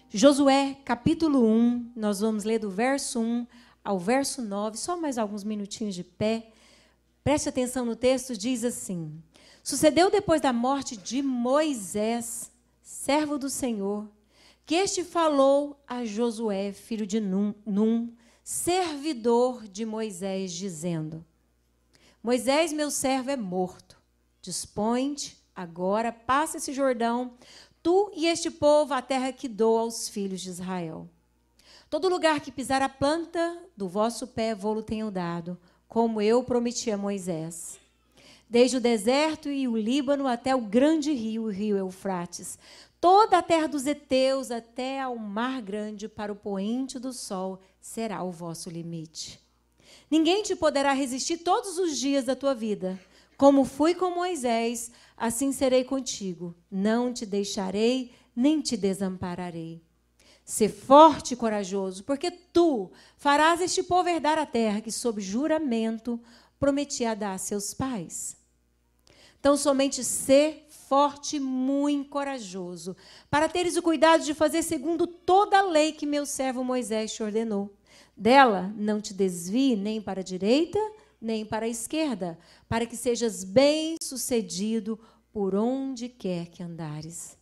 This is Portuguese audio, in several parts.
Josué, capítulo 1, nós vamos ler do verso 1 ao verso 9, só mais alguns minutinhos de pé. Preste atenção no texto, diz assim: Sucedeu depois da morte de Moisés, servo do Senhor, que este falou a Josué, filho de Num, servidor de Moisés, dizendo: Moisés, meu servo, é morto. Dispõe-te agora, passa esse Jordão, tu e este povo, a terra que dou aos filhos de Israel. Todo lugar que pisar a planta do vosso pé, vou-lo tenho dado, como eu prometi a Moisés. Desde o deserto e o Líbano até o grande rio, o rio Eufrates, toda a terra dos heteus até ao mar grande, para o poente do sol, será o vosso limite. Ninguém te poderá resistir todos os dias da tua vida. Como fui com Moisés, assim serei contigo. Não te deixarei, nem te desampararei. Sê forte e corajoso, porque tu farás este povo herdar a terra que, sob juramento, prometi a dar a seus pais. Então, somente sê forte e muito corajoso, para teres o cuidado de fazer segundo toda a lei que meu servo Moisés te ordenou. Dela não te desvie nem para a direita, nem para a esquerda, para que sejas bem-sucedido por onde quer que andares.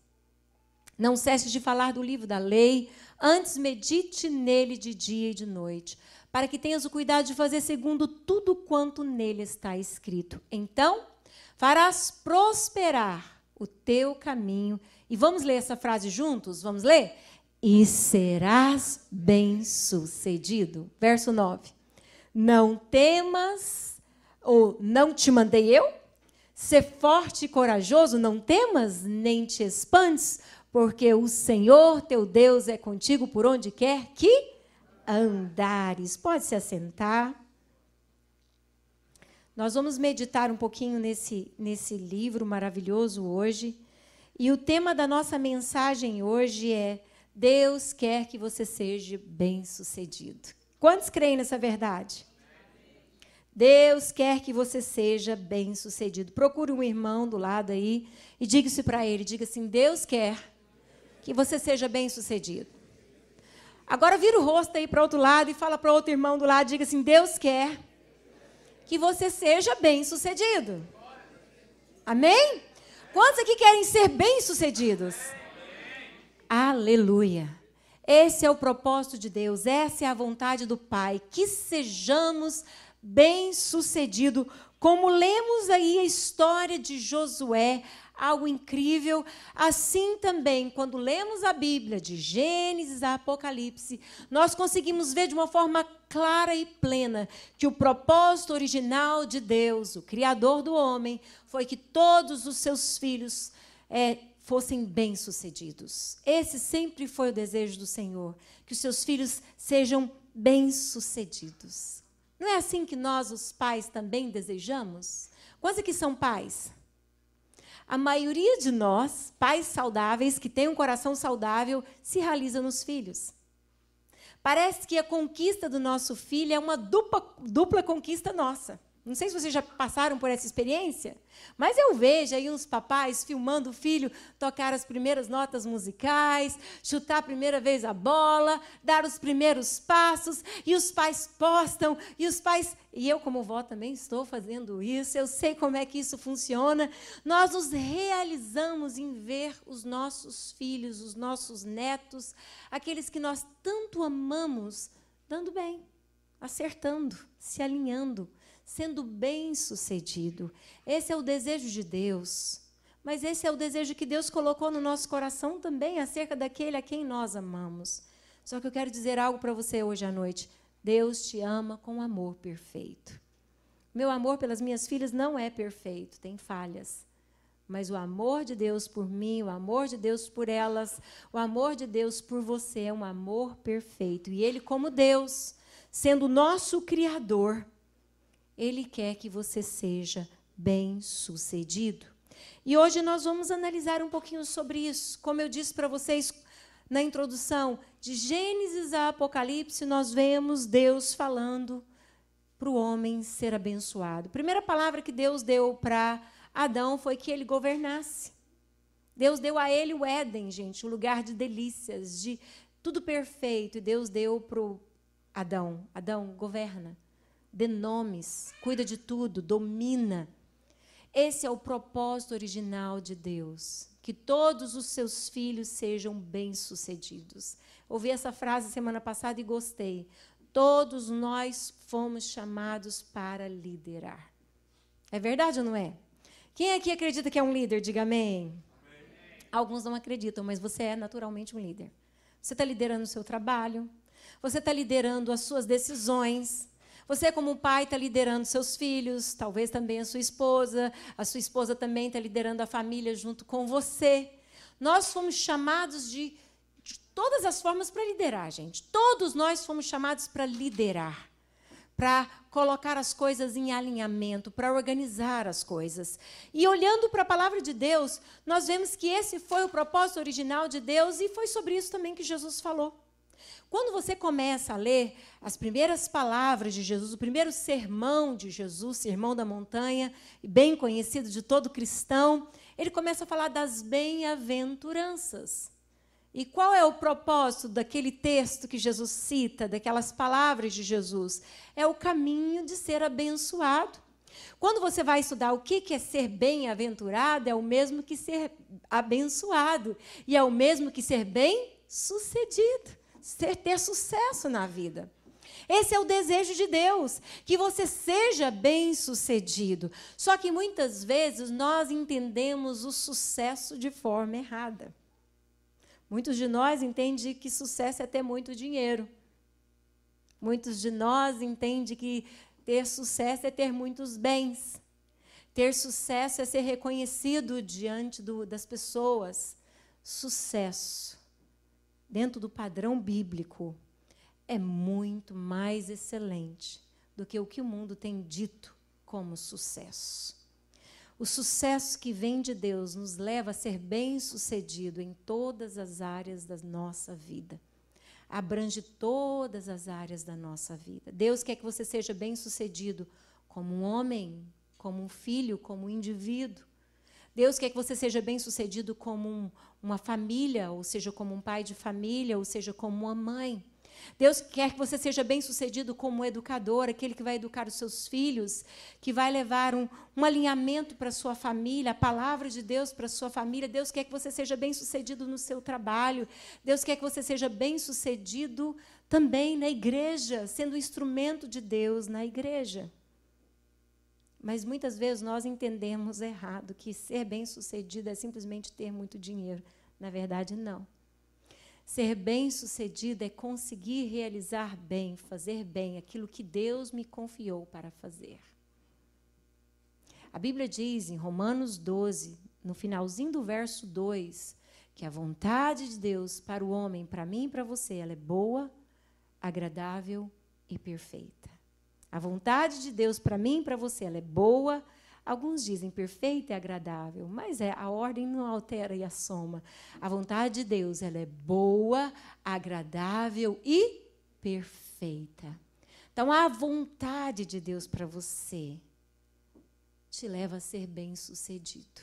Não cesses de falar do livro da lei, antes medite nele de dia e de noite, para que tenhas o cuidado de fazer segundo tudo quanto nele está escrito. Então, farás prosperar o teu caminho. E vamos ler essa frase juntos? Vamos ler? E serás bem-sucedido. Verso 9. Não temas, ou não te mandei eu? Sê forte e corajoso, não temas, nem te espantes, porque o Senhor teu Deus é contigo por onde quer que andares. Pode se assentar. Nós vamos meditar um pouquinho nesse livro maravilhoso hoje. E o tema da nossa mensagem hoje é: Deus quer que você seja bem-sucedido. Quantos creem nessa verdade? Deus quer que você seja bem-sucedido. Procure um irmão do lado aí e diga isso para ele. Diga assim: Deus quer que você seja bem-sucedido. Agora vira o rosto aí para o outro lado e fala para outro irmão do lado. Diga assim: Deus quer que você seja bem-sucedido. Amém? Quantos aqui querem ser bem-sucedidos? Aleluia. Esse é o propósito de Deus, essa é a vontade do Pai, que sejamos bem-sucedidos. Como lemos aí a história de Josué, algo incrível. Assim também, quando lemos a Bíblia, de Gênesis a Apocalipse, nós conseguimos ver de uma forma clara e plena que o propósito original de Deus, o Criador do homem, foi que todos os seus filhos fossem bem-sucedidos. Esse sempre foi o desejo do Senhor, que os seus filhos sejam bem-sucedidos. Não é assim que nós, os pais, também desejamos? Quantos aqui são pais? A maioria de nós, pais saudáveis, que têm um coração saudável, se realiza nos filhos. Parece que a conquista do nosso filho é uma dupla conquista nossa. Não sei se vocês já passaram por essa experiência, mas eu vejo aí uns papais filmando o filho tocar as primeiras notas musicais, chutar a primeira vez a bola, dar os primeiros passos, e os pais postam, e eu como vó também estou fazendo isso, eu sei como é que isso funciona. Nós nos realizamos em ver os nossos filhos, os nossos netos, aqueles que nós tanto amamos, dando bem, acertando, se alinhando, sendo bem-sucedido. Esse é o desejo de Deus. Mas esse é o desejo que Deus colocou no nosso coração também, acerca daquele a quem nós amamos. Só que eu quero dizer algo para você hoje à noite. Deus te ama com amor perfeito. Meu amor pelas minhas filhas não é perfeito, tem falhas. Mas o amor de Deus por mim, o amor de Deus por elas, o amor de Deus por você é um amor perfeito. E Ele, como Deus, sendo o nosso Criador, Ele quer que você seja bem-sucedido. E hoje nós vamos analisar um pouquinho sobre isso. Como eu disse para vocês na introdução, de Gênesis a Apocalipse, nós vemos Deus falando para o homem ser abençoado. A primeira palavra que Deus deu para Adão foi que ele governasse. Deus deu a ele o Éden, gente, um lugar de delícias, de tudo perfeito. E Deus deu para o Adão. Adão, governa, dê nomes, cuida de tudo, domina. Esse é o propósito original de Deus, que todos os seus filhos sejam bem-sucedidos. Ouvi essa frase semana passada e gostei. Todos nós fomos chamados para liderar. É verdade ou não é? Quem aqui acredita que é um líder? Diga amém. Alguns não acreditam, mas você é naturalmente um líder. Você está liderando o seu trabalho, você está liderando as suas decisões, você, como pai, está liderando seus filhos, talvez também a sua esposa também está liderando a família junto com você. Nós fomos chamados de todas as formas para liderar, gente. Todos nós fomos chamados para liderar, para colocar as coisas em alinhamento, para organizar as coisas. E olhando para a palavra de Deus, nós vemos que esse foi o propósito original de Deus e foi sobre isso também que Jesus falou. Quando você começa a ler as primeiras palavras de Jesus, o primeiro sermão de Jesus, Sermão da Montanha, bem conhecido de todo cristão, ele começa a falar das bem-aventuranças. E qual é o propósito daquele texto que Jesus cita, daquelas palavras de Jesus? É o caminho de ser abençoado. Quando você vai estudar o que é ser bem-aventurado, é o mesmo que ser abençoado. E é o mesmo que ser bem-sucedido, ter sucesso na vida. Esse é o desejo de Deus, que você seja bem-sucedido. Só que muitas vezes nós entendemos o sucesso de forma errada. Muitos de nós entendem que sucesso é ter muito dinheiro. Muitos de nós entendem que ter sucesso é ter muitos bens. Ter sucesso é ser reconhecido diante das pessoas. Sucesso, dentro do padrão bíblico, é muito mais excelente do que o que o mundo tem dito como sucesso. O sucesso que vem de Deus nos leva a ser bem-sucedido em todas as áreas da nossa vida. Abrange todas as áreas da nossa vida. Deus quer que você seja bem-sucedido como um homem, como um filho, como um indivíduo. Deus quer que você seja bem-sucedido como uma família, ou seja, como um pai de família, ou seja, como uma mãe. Deus quer que você seja bem-sucedido como um educador, aquele que vai educar os seus filhos, que vai levar um alinhamento para a sua família, a palavra de Deus para a sua família. Deus quer que você seja bem-sucedido no seu trabalho. Deus quer que você seja bem-sucedido também na igreja, sendo um instrumento de Deus na igreja. Mas muitas vezes nós entendemos errado que ser bem-sucedido é simplesmente ter muito dinheiro. Na verdade, não. Ser bem-sucedido é conseguir realizar bem, fazer bem aquilo que Deus me confiou para fazer. A Bíblia diz em Romanos 12, no finalzinho do verso 2, que a vontade de Deus para o homem, para mim e para você, ela é boa, agradável e perfeita. A vontade de Deus para mim e para você, ela é boa. Alguns dizem perfeita e agradável, mas a ordem não altera e a soma. A vontade de Deus, ela é boa, agradável e perfeita. Então, a vontade de Deus para você te leva a ser bem-sucedido.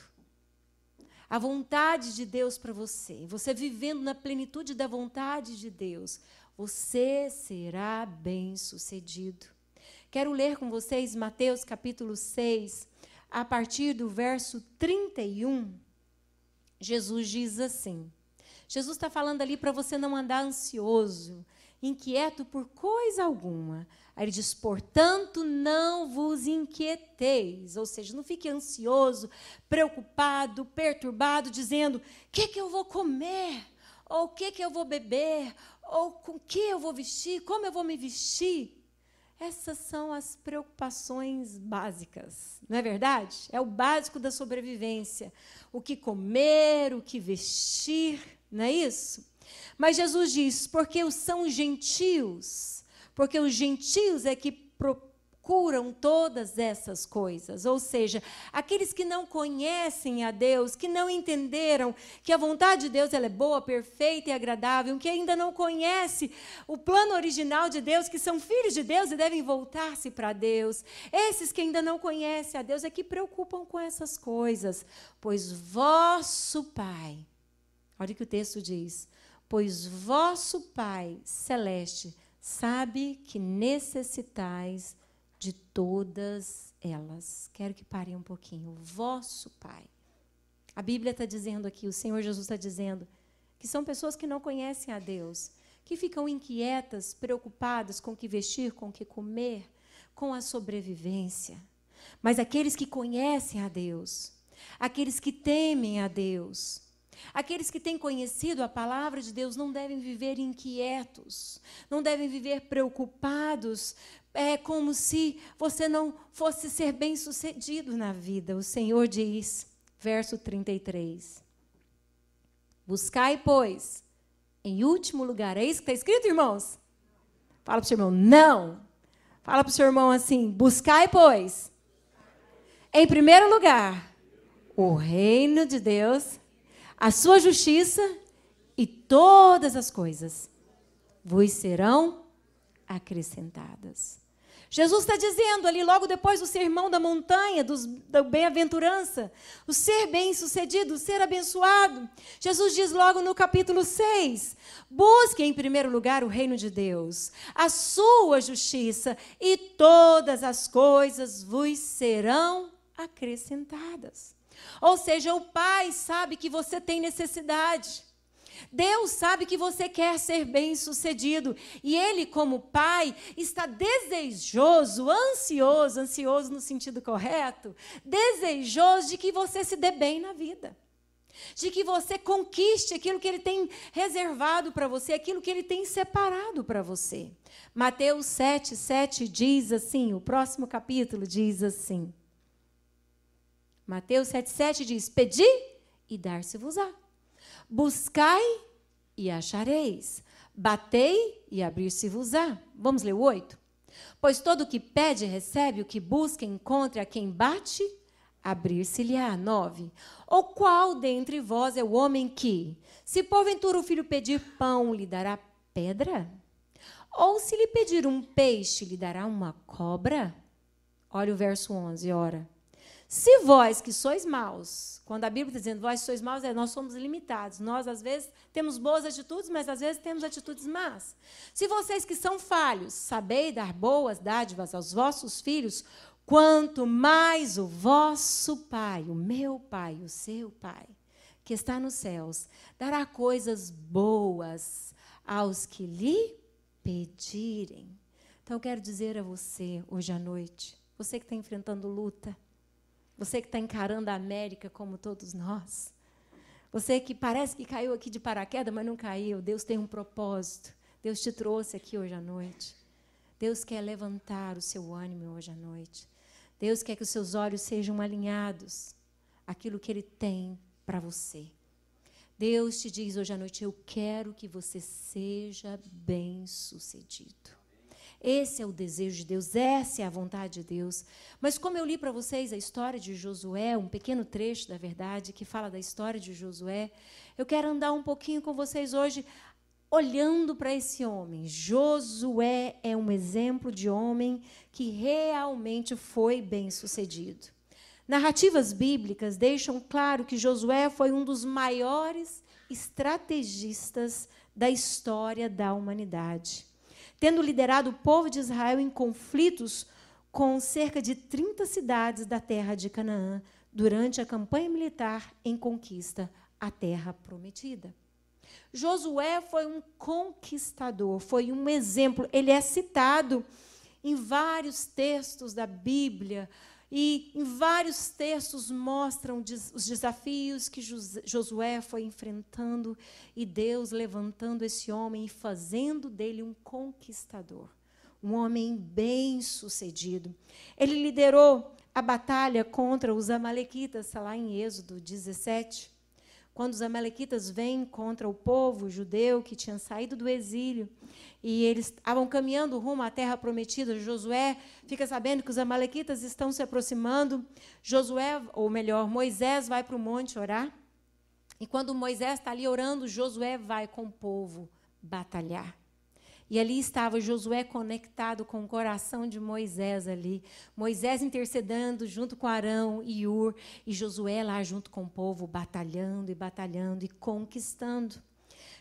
A vontade de Deus para você, você vivendo na plenitude da vontade de Deus, você será bem-sucedido. Quero ler com vocês Mateus capítulo 6, a partir do verso 31, Jesus diz assim. Jesus está falando ali para você não andar ansioso, inquieto por coisa alguma. Aí ele diz, portanto, não vos inquieteis. Ou seja, não fique ansioso, preocupado, perturbado, dizendo, o que eu vou comer? Ou o que eu vou beber? Ou com que eu vou vestir? Como eu vou me vestir? Essas são as preocupações básicas, não é verdade? É o básico da sobrevivência. O que comer, o que vestir, não é isso? Mas Jesus diz, porque são gentios, porque os gentios é que procuram todas essas coisas. Ou seja, aqueles que não conhecem a Deus, que não entenderam que a vontade de Deus ela é boa, perfeita e agradável, que ainda não conhece o plano original de Deus, que são filhos de Deus e devem voltar-se para Deus. Esses que ainda não conhecem a Deus é que preocupam com essas coisas. Pois vosso Pai, olha o que o texto diz, pois vosso Pai celeste sabe que necessitais de todas elas. Quero que parem um pouquinho. O vosso Pai. A Bíblia está dizendo aqui, o Senhor Jesus está dizendo, que são pessoas que não conhecem a Deus, que ficam inquietas, preocupadas com o que vestir, com o que comer, com a sobrevivência. Mas aqueles que conhecem a Deus, aqueles que temem a Deus, aqueles que têm conhecido a palavra de Deus não devem viver inquietos, não devem viver preocupados, como se você não fosse ser bem-sucedido na vida. O Senhor diz, verso 33, buscai, pois, em último lugar. É isso que está escrito, irmãos? Fala para o seu irmão, não. Fala para o seu irmão assim, buscai, pois, em primeiro lugar, o reino de Deus, a sua justiça, e todas as coisas vos serão acrescentadas. Jesus está dizendo ali, logo depois do sermão da montanha, da bem-aventurança, o ser bem-sucedido, o ser abençoado. Jesus diz logo no capítulo 6, busque em primeiro lugar o reino de Deus, a sua justiça, e todas as coisas vos serão acrescentadas. Ou seja, o Pai sabe que você tem necessidade. Deus sabe que você quer ser bem-sucedido. E Ele, como Pai, está desejoso, ansioso no sentido correto, desejoso de que você se dê bem na vida. De que você conquiste aquilo que Ele tem reservado para você, aquilo que Ele tem separado para você. Mateus 7:7 diz assim, o próximo capítulo diz assim. Mateus 7:7 diz, pedi e dar-se-vos-á. Buscai e achareis. Batei e abrir-se-vos-á. Vamos ler o 8? Pois todo o que pede recebe, o que busca encontra, a quem bate, abrir-se-lhe-á. 9. Ou qual dentre vós é o homem que, se porventura o filho pedir pão, lhe dará pedra? Ou se lhe pedir um peixe, lhe dará uma cobra? Olha o verso 11, ora. Se vós que sois maus, quando a Bíblia está dizendo vós sois maus, nós somos limitados. Nós, às vezes, temos boas atitudes, mas, às vezes, temos atitudes más. Se vocês que são falhos, sabeis dar boas dádivas aos vossos filhos, quanto mais o vosso Pai, o meu Pai, o seu Pai, que está nos céus, dará coisas boas aos que lhe pedirem. Então, eu quero dizer a você, hoje à noite, você que está enfrentando luta, você que está encarando a América como todos nós, você que parece que caiu aqui de paraquedas, mas não caiu, Deus tem um propósito, Deus te trouxe aqui hoje à noite, Deus quer levantar o seu ânimo hoje à noite, Deus quer que os seus olhos sejam alinhados àquilo que Ele tem para você. Deus te diz hoje à noite, eu quero que você seja bem-sucedido. Esse é o desejo de Deus, essa é a vontade de Deus. Mas como eu li para vocês a história de Josué, um pequeno trecho, da verdade, que fala da história de Josué, eu quero andar um pouquinho com vocês hoje, olhando para esse homem. Josué é um exemplo de homem que realmente foi bem-sucedido. Narrativas bíblicas deixam claro que Josué foi um dos maiores estrategistas da história da humanidade, tendo liderado o povo de Israel em conflitos com cerca de 30 cidades da terra de Canaã, durante a campanha militar em conquista à terra prometida. Josué foi um conquistador, foi um exemplo. Ele é citado em vários textos da Bíblia, e em vários textos mostram os desafios que Josué foi enfrentando e Deus levantando esse homem e fazendo dele um conquistador, um homem bem-sucedido. Ele liderou a batalha contra os amalequitas, está lá em Êxodo 17, quando os amalequitas vêm contra o povo judeu que tinha saído do exílio, e eles estavam caminhando rumo à terra prometida, Josué fica sabendo que os amalequitas estão se aproximando. Josué, ou melhor, Moisés vai para o monte orar. E quando Moisés está ali orando, Josué vai com o povo batalhar. E ali estava Josué conectado com o coração de Moisés ali. Moisés intercedendo junto com Arão e Ur. E Josué lá junto com o povo, batalhando e batalhando e conquistando.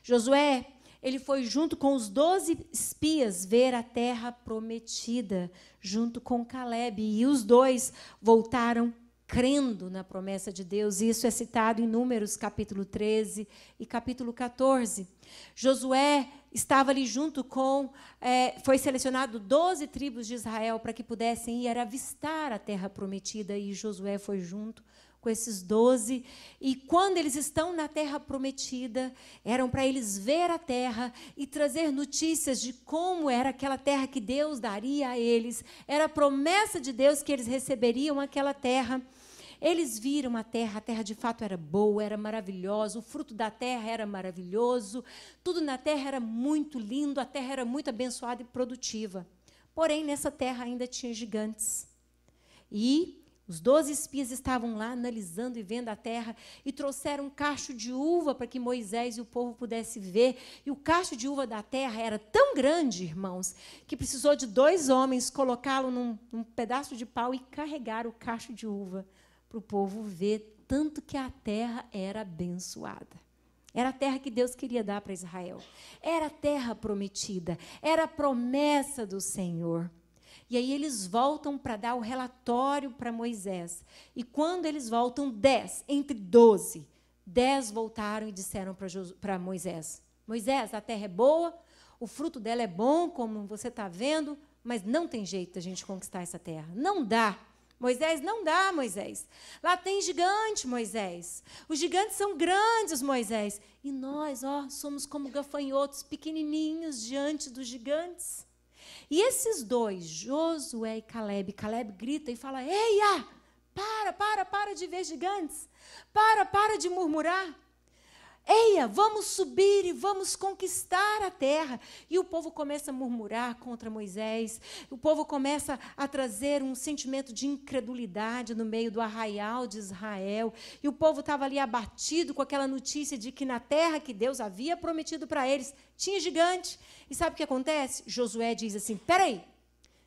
Josué, ele foi junto com os 12 espias ver a terra prometida, junto com Calebe. E os dois voltaram crendo na promessa de Deus. E isso é citado em Números, capítulo 13 e capítulo 14. Josué estava ali junto com, foi selecionado 12 tribos de Israel para que pudessem ir avistar a terra prometida, e Josué foi junto com esses 12, e quando eles estão na terra prometida, eram para eles ver a terra e trazer notícias de como era aquela terra que Deus daria a eles, era a promessa de Deus que eles receberiam aquela terra. Eles viram a terra de fato era boa, era maravilhosa, o fruto da terra era maravilhoso, tudo na terra era muito lindo, a terra era muito abençoada e produtiva. Porém, nessa terra ainda tinha gigantes. E os 12 espias estavam lá analisando e vendo a terra e trouxeram um cacho de uva para que Moisés e o povo pudessem ver. E o cacho de uva da terra era tão grande, irmãos, que precisou de 2 homens colocá-lo num pedaço de pau e carregar o cacho de uva para o povo ver, tanto que a terra era abençoada. Era a terra que Deus queria dar para Israel. Era a terra prometida, era a promessa do Senhor. E aí eles voltam para dar o relatório para Moisés. E quando eles voltam, 10, entre 12, 10 voltaram e disseram para Moisés: Moisés, a terra é boa, o fruto dela é bom, como você está vendo, mas não tem jeito da gente conquistar essa terra. Não dá. Moisés, não dá, Moisés. Lá tem gigante, Moisés. Os gigantes são grandes, Moisés. E nós, somos como gafanhotos pequenininhos diante dos gigantes. E esses 2, Josué e Calebe, Calebe grita e fala: Eia, para de ver gigantes. Para de murmurar. Eia, vamos subir e vamos conquistar a terra. E o povo começa a murmurar contra Moisés. O povo começa a trazer um sentimento de incredulidade no meio do arraial de Israel. E o povo estava ali abatido com aquela notícia de que na terra que Deus havia prometido para eles tinha gigante. E sabe o que acontece? Josué diz assim: peraí,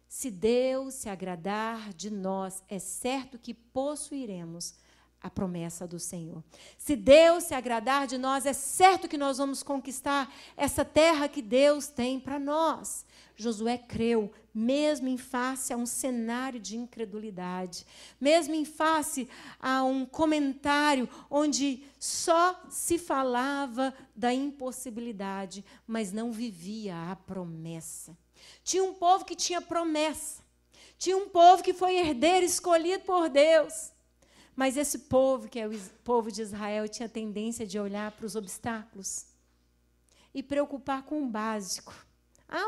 se Deus se agradar de nós, é certo que possuiremos a promessa do Senhor. Se Deus se agradar de nós, é certo que nós vamos conquistar essa terra que Deus tem para nós. Josué creu, mesmo em face a um cenário de incredulidade, mesmo em face a um comentário onde só se falava da impossibilidade, mas não vivia a promessa. Tinha um povo que tinha promessa, tinha um povo que foi herdeiro escolhido por Deus. Mas esse povo, que é o povo de Israel, tinha tendência de olhar para os obstáculos e preocupar com o básico.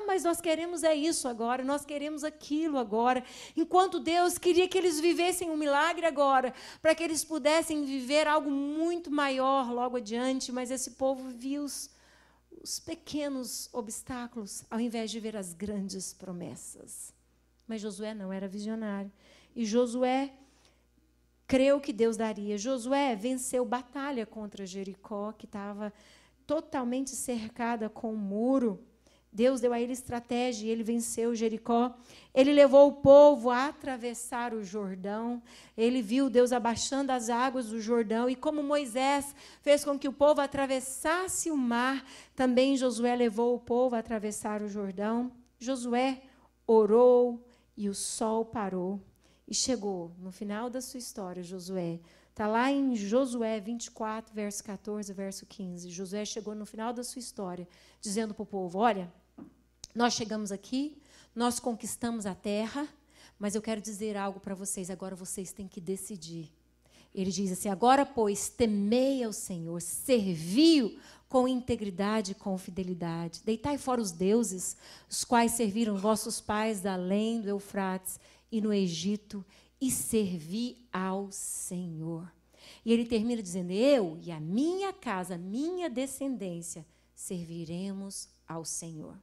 Mas nós queremos isso agora, nós queremos aquilo agora. Enquanto Deus queria que eles vivessem um milagre agora, para que eles pudessem viver algo muito maior logo adiante, mas esse povo via os pequenos obstáculos, ao invés de ver as grandes promessas. Mas Josué não era visionário. E Josué creu que Deus daria. Josué venceu batalha contra Jericó, que estava totalmente cercada com um muro. Deus deu a ele estratégia e ele venceu Jericó. Ele levou o povo a atravessar o Jordão. Ele viu Deus abaixando as águas do Jordão. E como Moisés fez com que o povo atravessasse o mar, também Josué levou o povo a atravessar o Jordão. Josué orou e o sol parou. E chegou no final da sua história, Josué. Está lá em Josué 24, verso 14, verso 15. Josué chegou no final da sua história, dizendo para o povo: olha, nós chegamos aqui, nós conquistamos a terra, mas eu quero dizer algo para vocês, agora vocês têm que decidir. Ele diz assim: agora, pois, temei ao Senhor, servi-o com integridade e com fidelidade. Deitai fora os deuses, os quais serviram vossos pais além do Eufrates e no Egito, e servi ao Senhor. E ele termina dizendo: eu e a minha casa, a minha descendência, serviremos ao Senhor.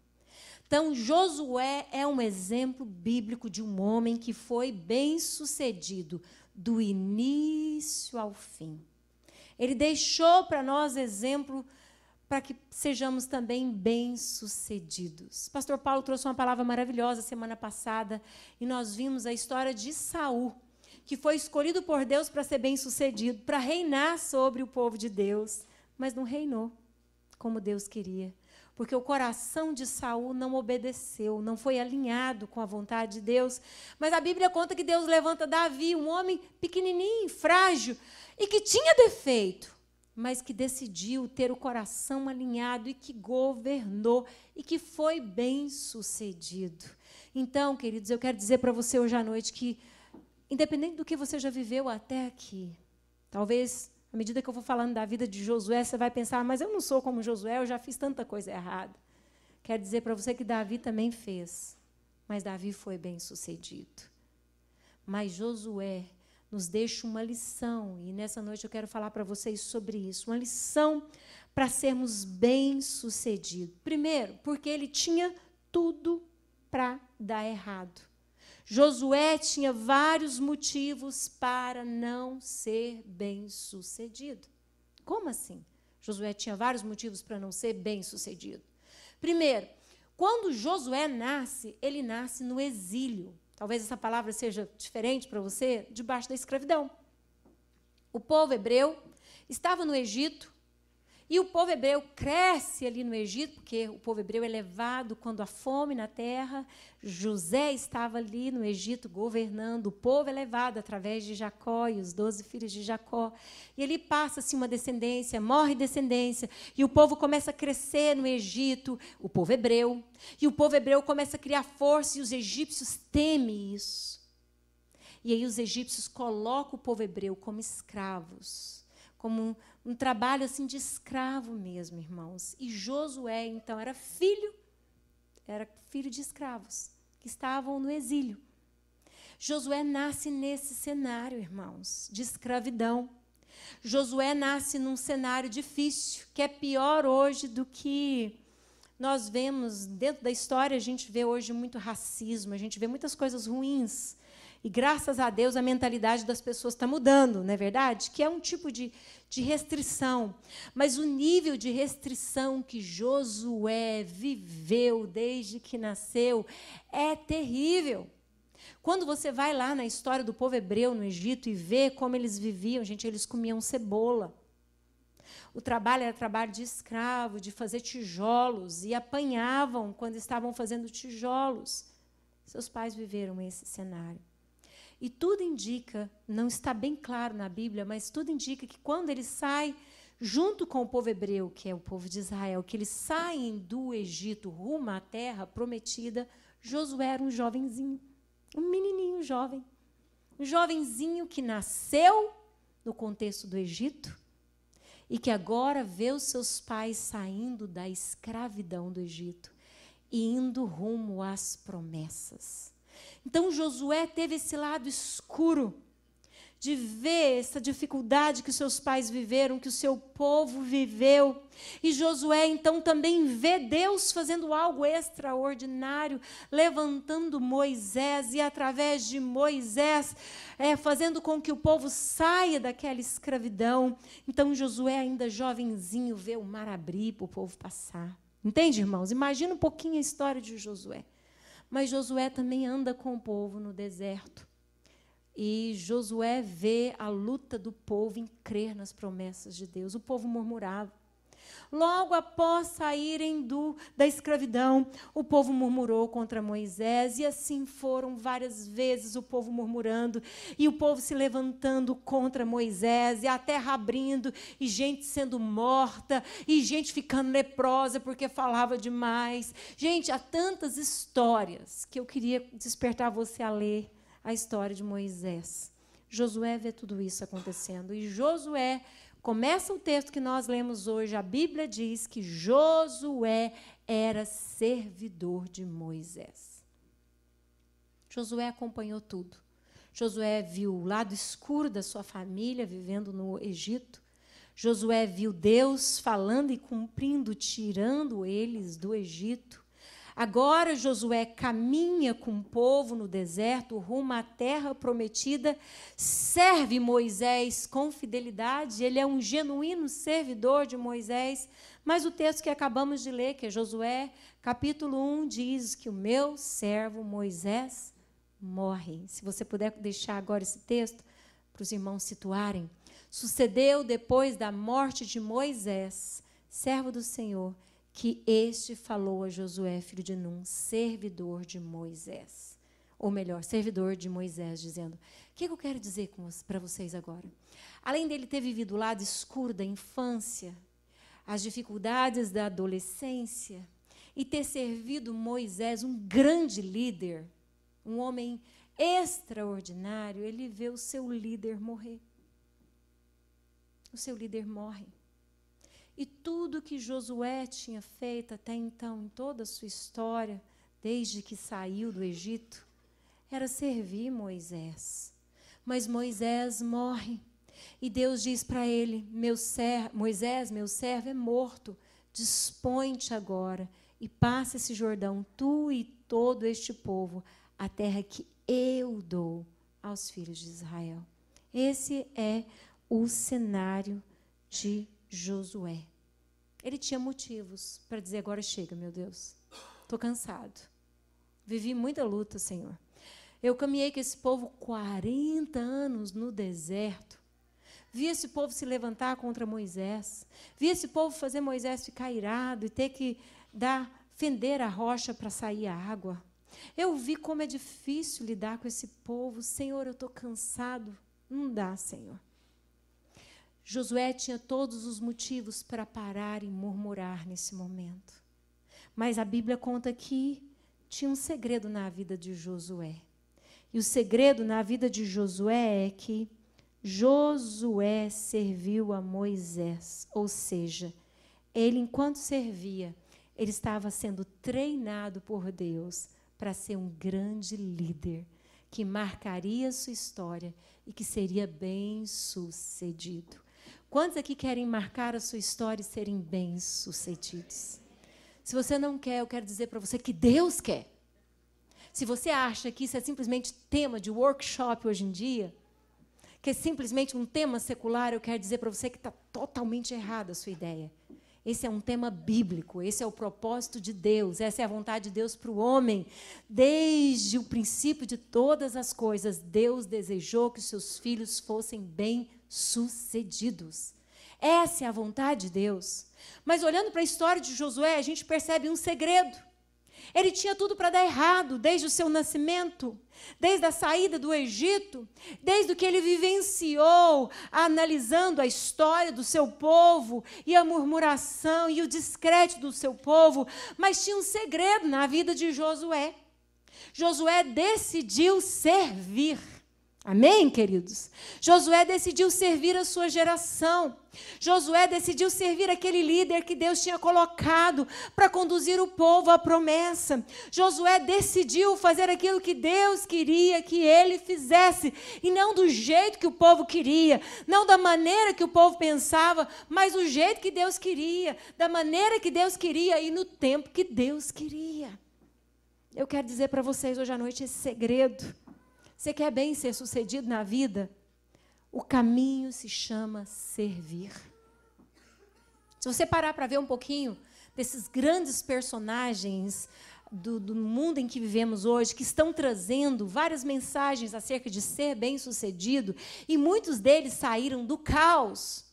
Então, Josué é um exemplo bíblico de um homem que foi bem-sucedido do início ao fim. Ele deixou para nós exemplo para que sejamos também bem-sucedidos. Pastor Paulo trouxe uma palavra maravilhosa semana passada e nós vimos a história de Saul, que foi escolhido por Deus para ser bem-sucedido, para reinar sobre o povo de Deus, mas não reinou como Deus queria, porque o coração de Saul não obedeceu, não foi alinhado com a vontade de Deus. Mas a Bíblia conta que Deus levanta Davi, um homem pequenininho, frágil, e que tinha defeito, mas que decidiu ter o coração alinhado e que governou e que foi bem-sucedido. Então, queridos, eu quero dizer para você hoje à noite que, independente do que você já viveu até aqui, talvez, à medida que eu vou falando da vida de Josué, você vai pensar: mas eu não sou como Josué, eu já fiz tanta coisa errada. Quero dizer para você que Davi também fez, mas Davi foi bem-sucedido. Mas Josué nos deixa uma lição, e nessa noite eu quero falar para vocês sobre isso, uma lição para sermos bem-sucedidos. Primeiro, porque ele tinha tudo para dar errado. Josué tinha vários motivos para não ser bem-sucedido. Como assim? Josué tinha vários motivos para não ser bem-sucedido. Primeiro, quando Josué nasce, ele nasce no exílio. Talvez essa palavra seja diferente para você, debaixo da escravidão. O povo hebreu estava no Egito, e o povo hebreu cresce ali no Egito, porque o povo hebreu é levado quando há fome na terra. José estava ali no Egito governando. O povo é levado através de Jacó e os 12 filhos de Jacó. E ele passa-se uma descendência, morre descendência, e o povo começa a crescer no Egito, o povo hebreu. E o povo hebreu começa a criar força, e os egípcios temem isso. E aí os egípcios colocam o povo hebreu como escravos, como um trabalho assim de escravo mesmo, irmãos. E Josué, então, era filho de escravos que estavam no exílio. Josué nasce nesse cenário, irmãos, de escravidão. Josué nasce num cenário difícil, que é pior hoje do que nós vemos dentro da história. A gente vê hoje muito racismo, a gente vê muitas coisas ruins. E, graças a Deus, a mentalidade das pessoas está mudando, não é verdade? Que é um tipo de restrição. Mas o nível de restrição que Josué viveu desde que nasceu é terrível. Quando você vai lá na história do povo hebreu no Egito e vê como eles viviam, gente, eles comiam cebola. O trabalho era trabalho de escravo, de fazer tijolos, e apanhavam quando estavam fazendo tijolos. Seus pais viveram esse cenário. E tudo indica, não está bem claro na Bíblia, mas tudo indica que quando ele sai junto com o povo hebreu, que é o povo de Israel, que eles saem do Egito rumo à terra prometida, Josué era um jovenzinho, um menininho jovem. Um jovenzinho que nasceu no contexto do Egito e que agora vê os seus pais saindo da escravidão do Egito e indo rumo às promessas. Então, Josué teve esse lado escuro de ver essa dificuldade que os seus pais viveram, que o seu povo viveu. E Josué, então, também vê Deus fazendo algo extraordinário, levantando Moisés, e através de Moisés, fazendo com que o povo saia daquela escravidão. Então, Josué, ainda jovenzinho, vê o mar abrir para o povo passar. Entende, irmãos? Imagina um pouquinho a história de Josué. Mas Josué também anda com o povo no deserto. E Josué vê a luta do povo em crer nas promessas de Deus. O povo murmurava. Logo após saírem da escravidão, o povo murmurou contra Moisés, e assim foram várias vezes o povo murmurando, e o povo se levantando contra Moisés, e a terra abrindo, e gente sendo morta, e gente ficando leprosa porque falava demais. Gente, há tantas histórias que eu queria despertar você a ler a história de Moisés. Josué vê tudo isso acontecendo, e Josué começa o texto que nós lemos hoje. A Bíblia diz que Josué era servidor de Moisés. Josué acompanhou tudo. Josué viu o lado escuro da sua família vivendo no Egito. Josué viu Deus falando e cumprindo, tirando eles do Egito. Agora Josué caminha com o povo no deserto, rumo à terra prometida, serve Moisés com fidelidade, ele é um genuíno servidor de Moisés, mas o texto que acabamos de ler, que é Josué, capítulo 1, diz que o meu servo Moisés morre. Se você puder deixar agora esse texto para os irmãos situarem. Sucedeu depois da morte de Moisés, servo do Senhor, que este falou a Josué, filho de Num, servidor de Moisés. Ou melhor, servidor de Moisés, dizendo: o que eu quero dizer para vocês agora? Além dele ter vivido o lado escuro da infância, as dificuldades da adolescência, e ter servido Moisés, um grande líder, um homem extraordinário, ele vê o seu líder morrer. O seu líder morre. E tudo que Josué tinha feito até então, em toda a sua história, desde que saiu do Egito, era servir Moisés. Mas Moisés morre. E Deus diz para ele: Moisés, meu servo, é morto. Dispõe-te agora e passa esse Jordão, tu e todo este povo, a terra que eu dou aos filhos de Israel. Esse é o cenário de Josué. Ele tinha motivos para dizer: agora chega, meu Deus, estou cansado. Vivi muita luta, Senhor. Eu caminhei com esse povo 40 anos no deserto. Vi esse povo se levantar contra Moisés. Vi esse povo fazer Moisés ficar irado e ter que fender a rocha para sair a água. Eu vi como é difícil lidar com esse povo. Senhor, eu estou cansado. Não dá, Senhor. Josué tinha todos os motivos para parar e murmurar nesse momento. Mas a Bíblia conta que tinha um segredo na vida de Josué. E o segredo na vida de Josué é que Josué serviu a Moisés. Ou seja, ele, enquanto servia, ele estava sendo treinado por Deus para ser um grande líder que marcaria a sua história e que seria bem-sucedido. Quantos aqui querem marcar a sua história e serem bem-sucedidos? Se você não quer, eu quero dizer para você que Deus quer. Se você acha que isso é simplesmente tema de workshop hoje em dia, que é simplesmente um tema secular, eu quero dizer para você que está totalmente errada a sua ideia. Esse é um tema bíblico, esse é o propósito de Deus, essa é a vontade de Deus para o homem. Desde o princípio de todas as coisas, Deus desejou que os seus filhos fossem bem-sucedidos. Essa é a vontade de Deus. Mas olhando para a história de Josué, a gente percebe um segredo. Ele tinha tudo para dar errado, desde o seu nascimento, desde a saída do Egito, desde o que ele vivenciou, analisando a história do seu povo, e a murmuração e o descrédito do seu povo. Mas tinha um segredo na vida de Josué. Josué decidiu servir. Amém, queridos? Josué decidiu servir a sua geração. Josué decidiu servir aquele líder que Deus tinha colocado para conduzir o povo à promessa. Josué decidiu fazer aquilo que Deus queria que ele fizesse, e não do jeito que o povo queria, não da maneira que o povo pensava, mas do jeito que Deus queria, da maneira que Deus queria e no tempo que Deus queria. Eu quero dizer para vocês hoje à noite esse segredo. Você quer bem ser sucedido na vida? O caminho se chama servir. Se você parar para ver um pouquinho desses grandes personagens do mundo em que vivemos hoje, que estão trazendo várias mensagens acerca de ser bem-sucedido, e muitos deles saíram do caos,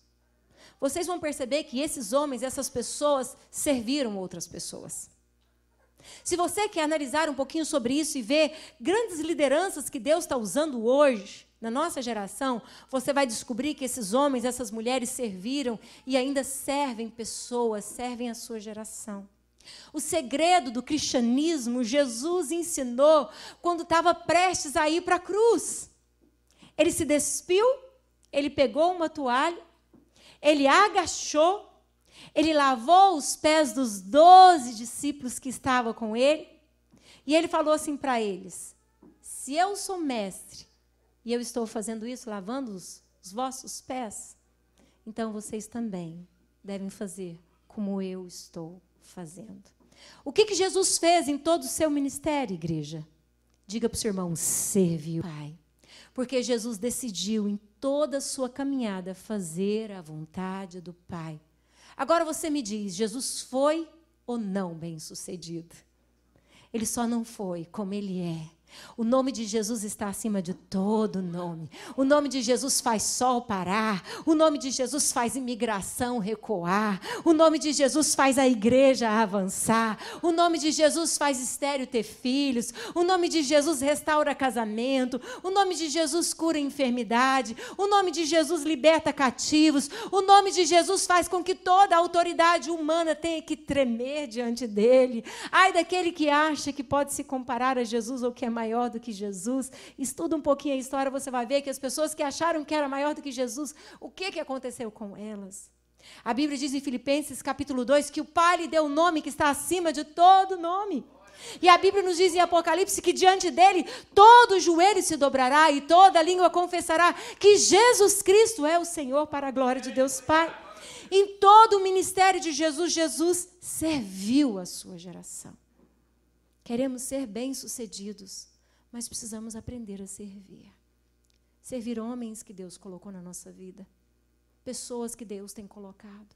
vocês vão perceber que esses homens, essas pessoas, serviram outras pessoas. Se você quer analisar um pouquinho sobre isso e ver grandes lideranças que Deus está usando hoje, na nossa geração, você vai descobrir que esses homens, essas mulheres serviram e ainda servem pessoas, servem a sua geração. O segredo do cristianismo, Jesus ensinou quando estava prestes a ir para a cruz. Ele se despiu, ele pegou uma toalha, ele agachou, ele lavou os pés dos 12 discípulos que estavam com ele, e ele falou assim para eles: se eu sou mestre, E eu estou fazendo isso, lavando os vossos pés. Então, vocês também devem fazer como eu estou fazendo. O que Jesus fez em todo o seu ministério, igreja? Diga para o seu irmão, serviu, Pai. Porque Jesus decidiu em toda a sua caminhada fazer a vontade do Pai. Agora você me diz, Jesus foi ou não bem-sucedido? Ele só não foi como ele é. O nome de Jesus está acima de todo nome. O nome de Jesus faz sol parar. O nome de Jesus faz imigração recuar. O nome de Jesus faz a igreja avançar. O nome de Jesus faz estéril ter filhos. O nome de Jesus restaura casamento. O nome de Jesus cura enfermidade. O nome de Jesus liberta cativos. O nome de Jesus faz com que toda a autoridade humana tenha que tremer diante dele. Ai daquele que acha que pode se comparar a Jesus ou que é maior do que Jesus. Estuda um pouquinho a história, você vai ver que as pessoas que acharam que era maior do que Jesus, o que aconteceu com elas? A Bíblia diz em Filipenses capítulo 2 que o Pai lhe deu um nome que está acima de todo nome. E a Bíblia nos diz em Apocalipse que diante dele todo joelho se dobrará e toda língua confessará que Jesus Cristo é o Senhor, para a glória de Deus Pai. Em todo o ministério de Jesus, Jesus serviu a sua geração. Queremos ser bem-sucedidos, mas precisamos aprender a servir. Servir homens que Deus colocou na nossa vida. Pessoas que Deus tem colocado.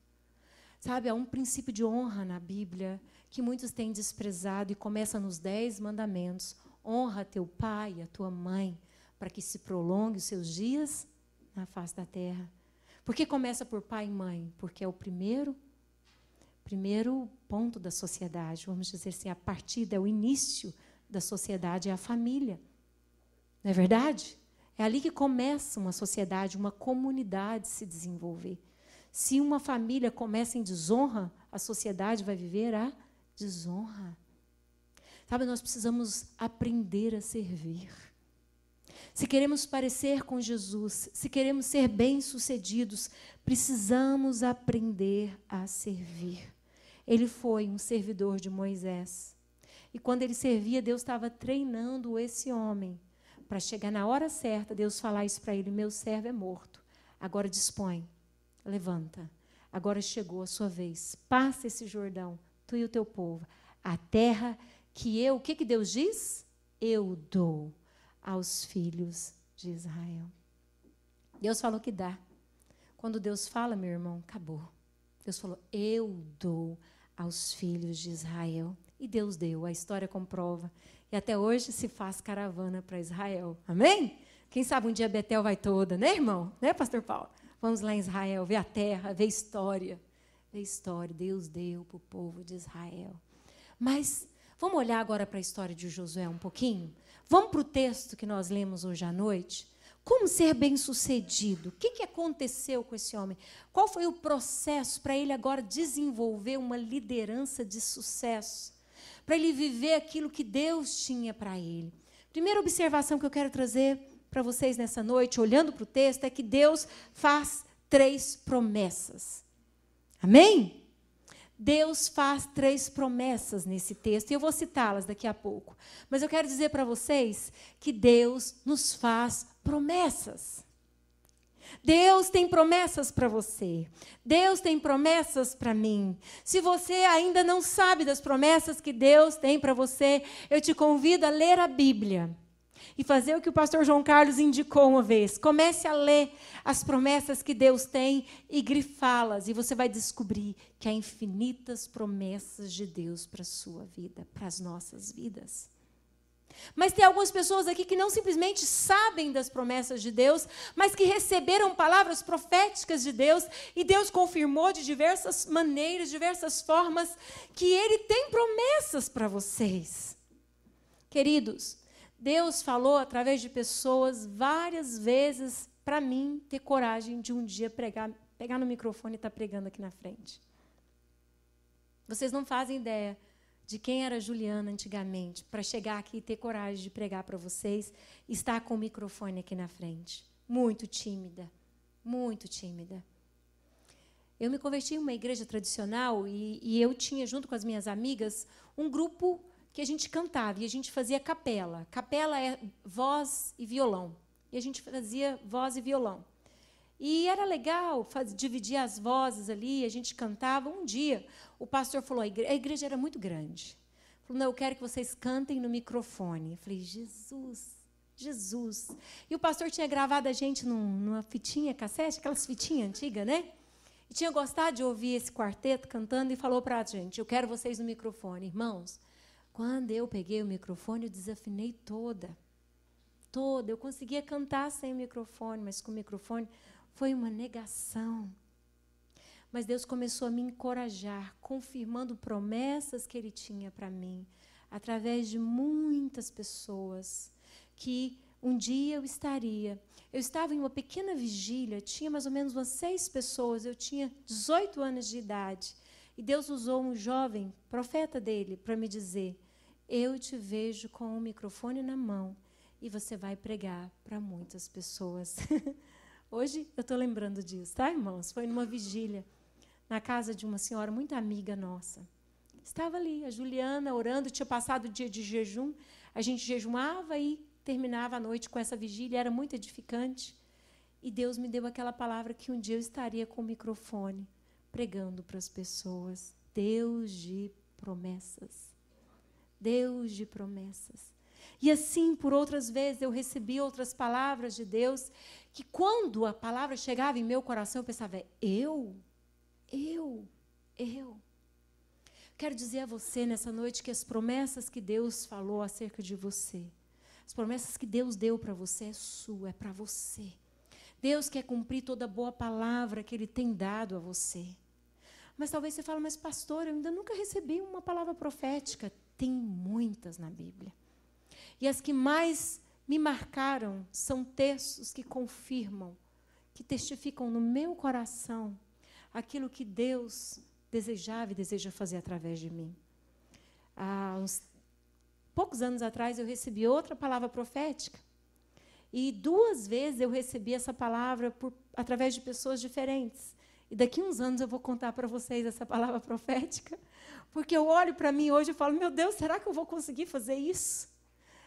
Sabe, há um princípio de honra na Bíblia que muitos têm desprezado e começa nos 10 mandamentos. Honra teu pai e a tua mãe, para que se prolongue os seus dias na face da terra. Por que começa por pai e mãe? Porque é o primeiro ponto da sociedade, vamos dizer assim, a partida, é o início da sociedade, é a família. Não é verdade? É ali que começa uma sociedade, uma comunidade se desenvolver. Se uma família começa em desonra, a sociedade vai viver a desonra. Sabe, nós precisamos aprender a servir. Se queremos parecer com Jesus, se queremos ser bem-sucedidos, precisamos aprender a servir. Ele foi um servidor de Moisés. E quando ele servia, Deus estava treinando esse homem para chegar na hora certa, Deus falar isso para ele: meu servo é morto, agora dispõe, levanta, agora chegou a sua vez, passa esse Jordão, tu e o teu povo, a terra que eu, o que Deus diz? Eu dou aos filhos de Israel. Deus falou que dá. Quando Deus fala, meu irmão, acabou. Deus falou, eu dou aos filhos de Israel. E Deus deu, a história comprova. E até hoje se faz caravana para Israel. Amém? Quem sabe um dia Betel vai toda, né, irmão? Né, pastor Paulo? Vamos lá em Israel, ver a terra, ver história. Ver história. Deus deu para o povo de Israel. Mas vamos olhar agora para a história de Josué um pouquinho? Vamos para o texto que nós lemos hoje à noite? Como ser bem-sucedido? O que aconteceu com esse homem? Qual foi o processo para ele agora desenvolver uma liderança de sucesso? Para ele viver aquilo que Deus tinha para ele? Primeira observação que eu quero trazer para vocês nessa noite, olhando para o texto, é que Deus faz 3 promessas. Amém? Deus faz 3 promessas nesse texto, e eu vou citá-las daqui a pouco. Mas eu quero dizer para vocês que Deus nos faz promessas. Deus tem promessas para você. Deus tem promessas para mim. Se você ainda não sabe das promessas que Deus tem para você, eu te convido a ler a Bíblia. E fazer o que o pastor João Carlos indicou uma vez. Comece a ler as promessas que Deus tem e grifá-las. E você vai descobrir que há infinitas promessas de Deus para a sua vida, para as nossas vidas. Mas tem algumas pessoas aqui que não simplesmente sabem das promessas de Deus, mas que receberam palavras proféticas de Deus, e Deus confirmou de diversas maneiras, diversas formas, que Ele tem promessas para vocês. Queridos, Deus falou através de pessoas várias vezes para mim ter coragem de um dia pegar no microfone e estar pregando aqui na frente. Vocês não fazem ideia de quem era a Juliana antigamente para chegar aqui e ter coragem de pregar para vocês e estar com o microfone aqui na frente. Muito tímida, muito tímida. Eu me converti em uma igreja tradicional e eu tinha, junto com as minhas amigas, um grupo que a gente cantava e a gente fazia capela. Capela é voz e violão. e a gente fazia voz e violão. E era legal dividir as vozes ali, a gente cantava. Um dia, o pastor falou, a igreja era muito grande. Falou, não, eu quero que vocês cantem no microfone. Eu falei, Jesus. E o pastor tinha gravado a gente numa fitinha cassete, aquelas fitinhas antigas, né? E tinha gostado de ouvir esse quarteto cantando e falou para a gente, eu quero vocês no microfone. Irmãos, quando eu peguei o microfone, eu desafinei toda. Eu conseguia cantar sem o microfone, mas com o microfone foi uma negação. Mas Deus começou a me encorajar, confirmando promessas que Ele tinha para mim, através de muitas pessoas, que um dia eu estava em uma pequena vigília, tinha mais ou menos umas 6 pessoas, eu tinha 18 anos de idade, e Deus usou um jovem profeta dele para me dizer, eu te vejo com o microfone na mão, e você vai pregar para muitas pessoas. Hoje eu estou lembrando disso, tá, irmãos? Foi numa vigília, na casa de uma senhora muito amiga nossa. Estava ali, a Juliana, orando, tinha passado o dia de jejum, a gente jejuava e terminava a noite com essa vigília, era muito edificante. E Deus me deu aquela palavra que um dia eu estaria com o microfone, pregando para as pessoas. Deus de promessas. Deus de promessas. E assim, por outras vezes, eu recebi outras palavras de Deus, que quando a palavra chegava em meu coração, eu pensava, eu. Quero dizer a você nessa noite que as promessas que Deus falou acerca de você, as promessas que Deus deu para você é sua, é para você. Deus quer cumprir toda boa palavra que Ele tem dado a você. Mas talvez você fale, mas pastor, eu ainda nunca recebi uma palavra profética. Tem muitas na Bíblia. E as que mais me marcaram são textos que confirmam, que testificam no meu coração aquilo que Deus desejava e deseja fazer através de mim. Há uns poucos anos atrás, eu recebi outra palavra profética. E 2 vezes eu recebi essa palavra através de pessoas diferentes. E daqui a uns anos eu vou contar para vocês essa palavra profética, porque eu olho para mim hoje e falo, meu Deus, será que eu vou conseguir fazer isso?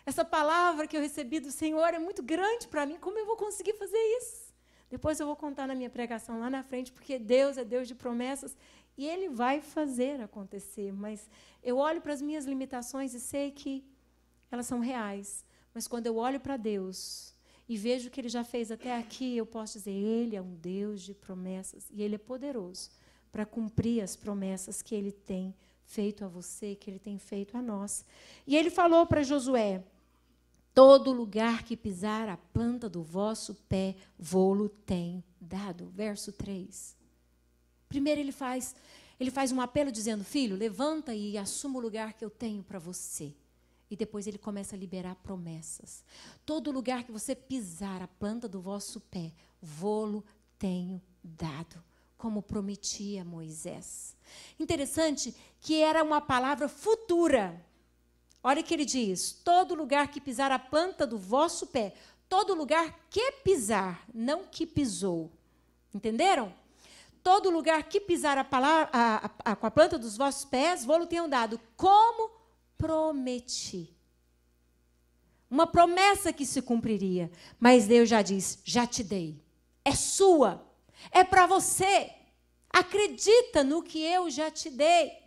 Essa palavra que eu recebi do Senhor é muito grande para mim, como eu vou conseguir fazer isso? Depois eu vou contar na minha pregação lá na frente, porque Deus é Deus de promessas e Ele vai fazer acontecer. Mas eu olho para as minhas limitações e sei que elas são reais. Mas quando eu olho para Deus e vejo o que Ele já fez até aqui, eu posso dizer, Ele é um Deus de promessas e Ele é poderoso para cumprir as promessas que Ele tem feito a você, que Ele tem feito a nós. E Ele falou para Josué, todo lugar que pisar a planta do vosso pé, vô-lo tenho dado. Verso 3. Primeiro ele faz um apelo dizendo, filho, levanta e assuma o lugar que eu tenho para você. E depois ele começa a liberar promessas. Todo lugar que você pisar a planta do vosso pé, vô-lo tenho dado, como prometi a Moisés. Interessante que era uma palavra futura. Olha o que ele diz, todo lugar que pisar a planta do vosso pé, todo lugar que pisar, não que pisou. Entenderam? Todo lugar que pisar com a planta dos vossos pés, vô-lo tenho dado, como prometi. Uma promessa que se cumpriria. Mas Deus já diz, já te dei. É sua. É para você. Acredita no que eu já te dei.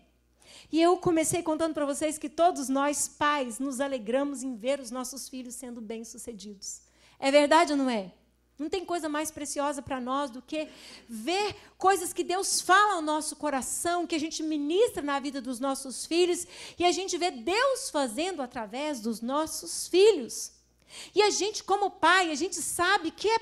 E eu comecei contando para vocês que todos nós, pais, nos alegramos em ver os nossos filhos sendo bem-sucedidos. É verdade ou não é? Não tem coisa mais preciosa para nós do que ver coisas que Deus fala ao nosso coração, que a gente ministra na vida dos nossos filhos, e a gente vê Deus fazendo através dos nossos filhos. E a gente, como pai, a gente sabe que é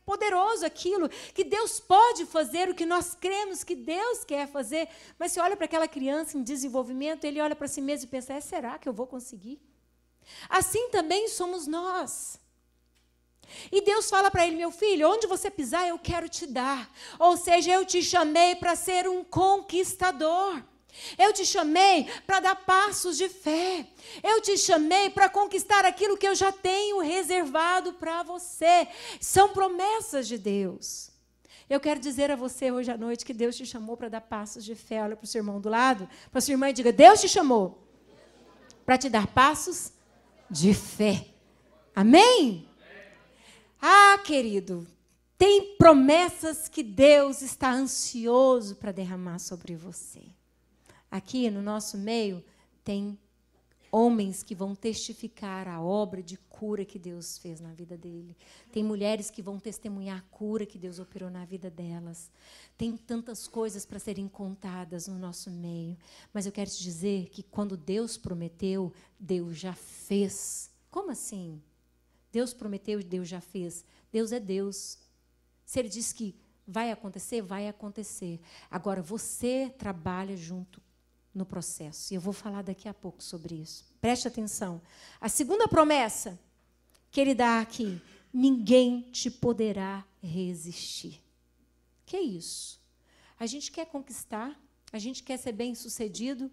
poderoso aquilo, que Deus pode fazer o que nós cremos que Deus quer fazer, mas se olha para aquela criança em desenvolvimento, ele olha para si mesmo e pensa, será que eu vou conseguir? Assim também somos nós. E Deus fala para ele, meu filho, onde você pisar eu quero te dar, ou seja, eu te chamei para ser um conquistador. Eu te chamei para dar passos de fé. Eu te chamei para conquistar aquilo que eu já tenho reservado para você. São promessas de Deus. Eu quero dizer a você hoje à noite que Deus te chamou para dar passos de fé. Olha para o seu irmão do lado, para a sua irmã e diga, Deus te chamou para te dar passos de fé. Amém? Ah, querido, tem promessas que Deus está ansioso para derramar sobre você. Aqui no nosso meio tem homens que vão testificar a obra de cura que Deus fez na vida dele. Tem mulheres que vão testemunhar a cura que Deus operou na vida delas. Tem tantas coisas para serem contadas no nosso meio. Mas eu quero te dizer que quando Deus prometeu, Deus já fez. Como assim? Deus prometeu e Deus já fez. Deus é Deus. Se Ele diz que vai acontecer, vai acontecer. Agora, você trabalha junto no processo. E eu vou falar daqui a pouco sobre isso. Preste atenção. A segunda promessa que Ele dá aqui: ninguém te poderá resistir. Que é isso? A gente quer conquistar, a gente quer ser bem-sucedido,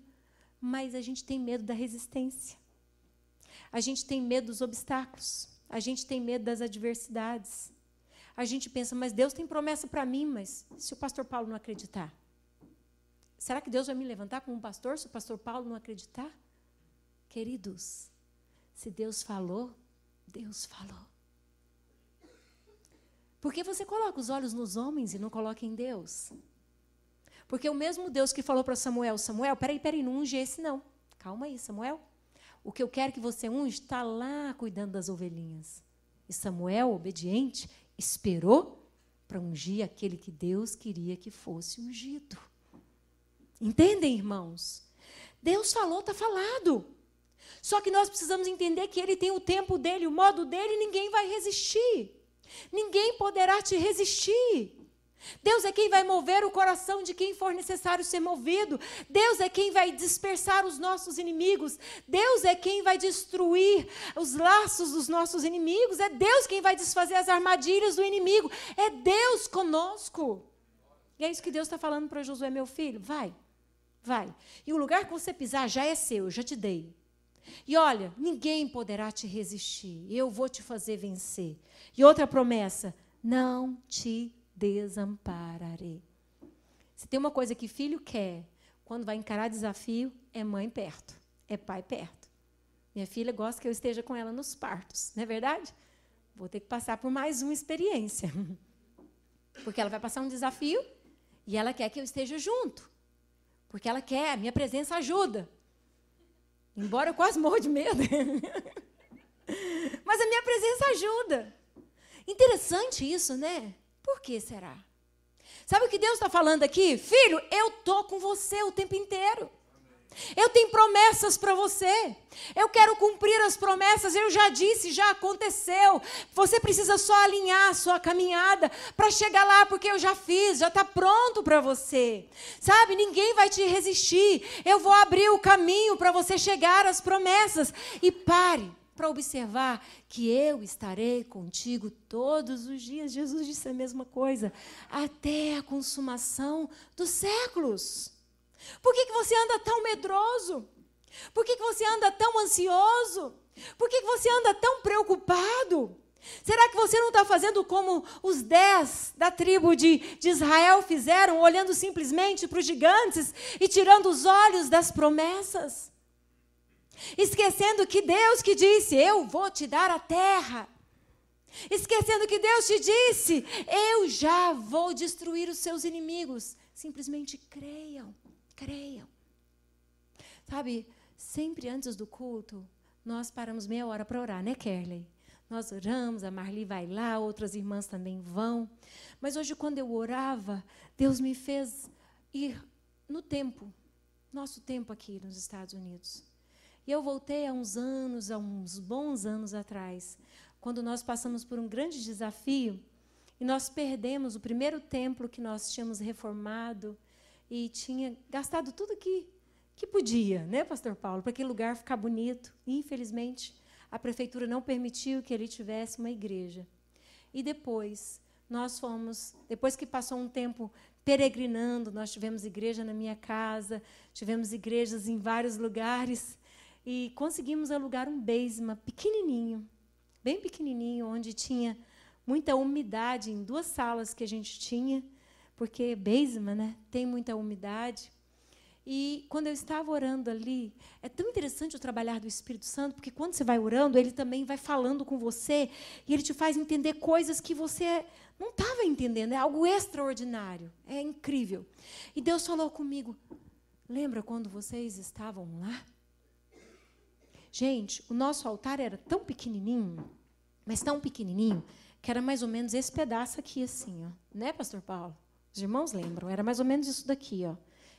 mas a gente tem medo da resistência. A gente tem medo dos obstáculos. A gente tem medo das adversidades. A gente pensa, mas Deus tem promessa para mim, mas se o pastor Paulo não acreditar? Será que Deus vai me levantar como um pastor se o pastor Paulo não acreditar? Queridos, se Deus falou, Deus falou. Por que você coloca os olhos nos homens e não coloca em Deus? Porque o mesmo Deus que falou para Samuel, Samuel, peraí, não unge esse não. Calma aí, Samuel. O que eu quero que você unge está lá cuidando das ovelhinhas. E Samuel, obediente, esperou para ungir aquele que Deus queria que fosse ungido. Entendem, irmãos? Deus falou, está falado. Só que nós precisamos entender que Ele tem o tempo dele, o modo dele, e ninguém vai resistir. Ninguém poderá te resistir. Deus é quem vai mover o coração de quem for necessário ser movido. Deus é quem vai dispersar os nossos inimigos. Deus é quem vai destruir os laços dos nossos inimigos. É Deus quem vai desfazer as armadilhas do inimigo. É Deus conosco. E é isso que Deus está falando para Josué, meu filho. Vai. E o lugar que você pisar já é seu, eu já te dei. E olha, ninguém poderá te resistir. Eu vou te fazer vencer. E outra promessa, não te desampararei. Se tem uma coisa que filho quer, quando vai encarar desafio, é mãe perto, é pai perto. Minha filha gosta que eu esteja com ela nos partos, não é verdade? Vou ter que passar por mais uma experiência. Porque ela vai passar um desafio e ela quer que eu esteja junto. Porque ela quer, a minha presença ajuda. Embora eu quase morra de medo. Mas a minha presença ajuda. Interessante isso, né? Por que será? Sabe o que Deus está falando aqui? Filho, eu estou com você o tempo inteiro. Eu tenho promessas para você. Eu quero cumprir as promessas. Eu já disse, já aconteceu. Você precisa só alinhar a sua caminhada para chegar lá, porque eu já fiz, já está pronto para você. Sabe, ninguém vai te resistir. Eu vou abrir o caminho para você chegar às promessas. E pare para observar que eu estarei contigo todos os dias. Jesus disse a mesma coisa. Até a consumação dos séculos. Por que você anda tão medroso? Por que você anda tão ansioso? Por que você anda tão preocupado? Será que você não está fazendo como os 10 da tribo de Israel fizeram, olhando simplesmente para os gigantes e tirando os olhos das promessas? Esquecendo que Deus que disse, eu vou te dar a terra. Esquecendo que Deus te disse, eu já vou destruir os seus inimigos. Simplesmente creiam. Sabe, sempre antes do culto, nós paramos meia hora para orar, né, Kerley? Nós oramos, a Marli vai lá, outras irmãs também vão. Mas hoje, quando eu orava, Deus me fez ir no tempo, nosso tempo aqui nos Estados Unidos. E eu voltei há uns bons anos atrás, quando nós passamos por um grande desafio e nós perdemos o primeiro templo que nós tínhamos reformado, e tinha gastado tudo que podia, né, pastor Paulo, para aquele lugar ficar bonito. E, infelizmente, a prefeitura não permitiu que ali tivesse uma igreja. E depois, depois que passou um tempo peregrinando, nós tivemos igreja na minha casa, tivemos igrejas em vários lugares, e conseguimos alugar um basement pequenininho, bem pequenininho, onde tinha muita umidade em 2 salas que a gente tinha, porque basement, né, tem muita umidade. E quando eu estava orando ali, é tão interessante o trabalhar do Espírito Santo, porque quando você vai orando, ele também vai falando com você, e ele te faz entender coisas que você não estava entendendo. É algo extraordinário, é incrível. E Deus falou comigo, lembra quando vocês estavam lá? Gente, o nosso altar era tão pequenininho, mas tão pequenininho, que era mais ou menos esse pedaço aqui, assim, ó. Né, pastor Paulo? Os irmãos lembram, era mais ou menos isso daqui, ó.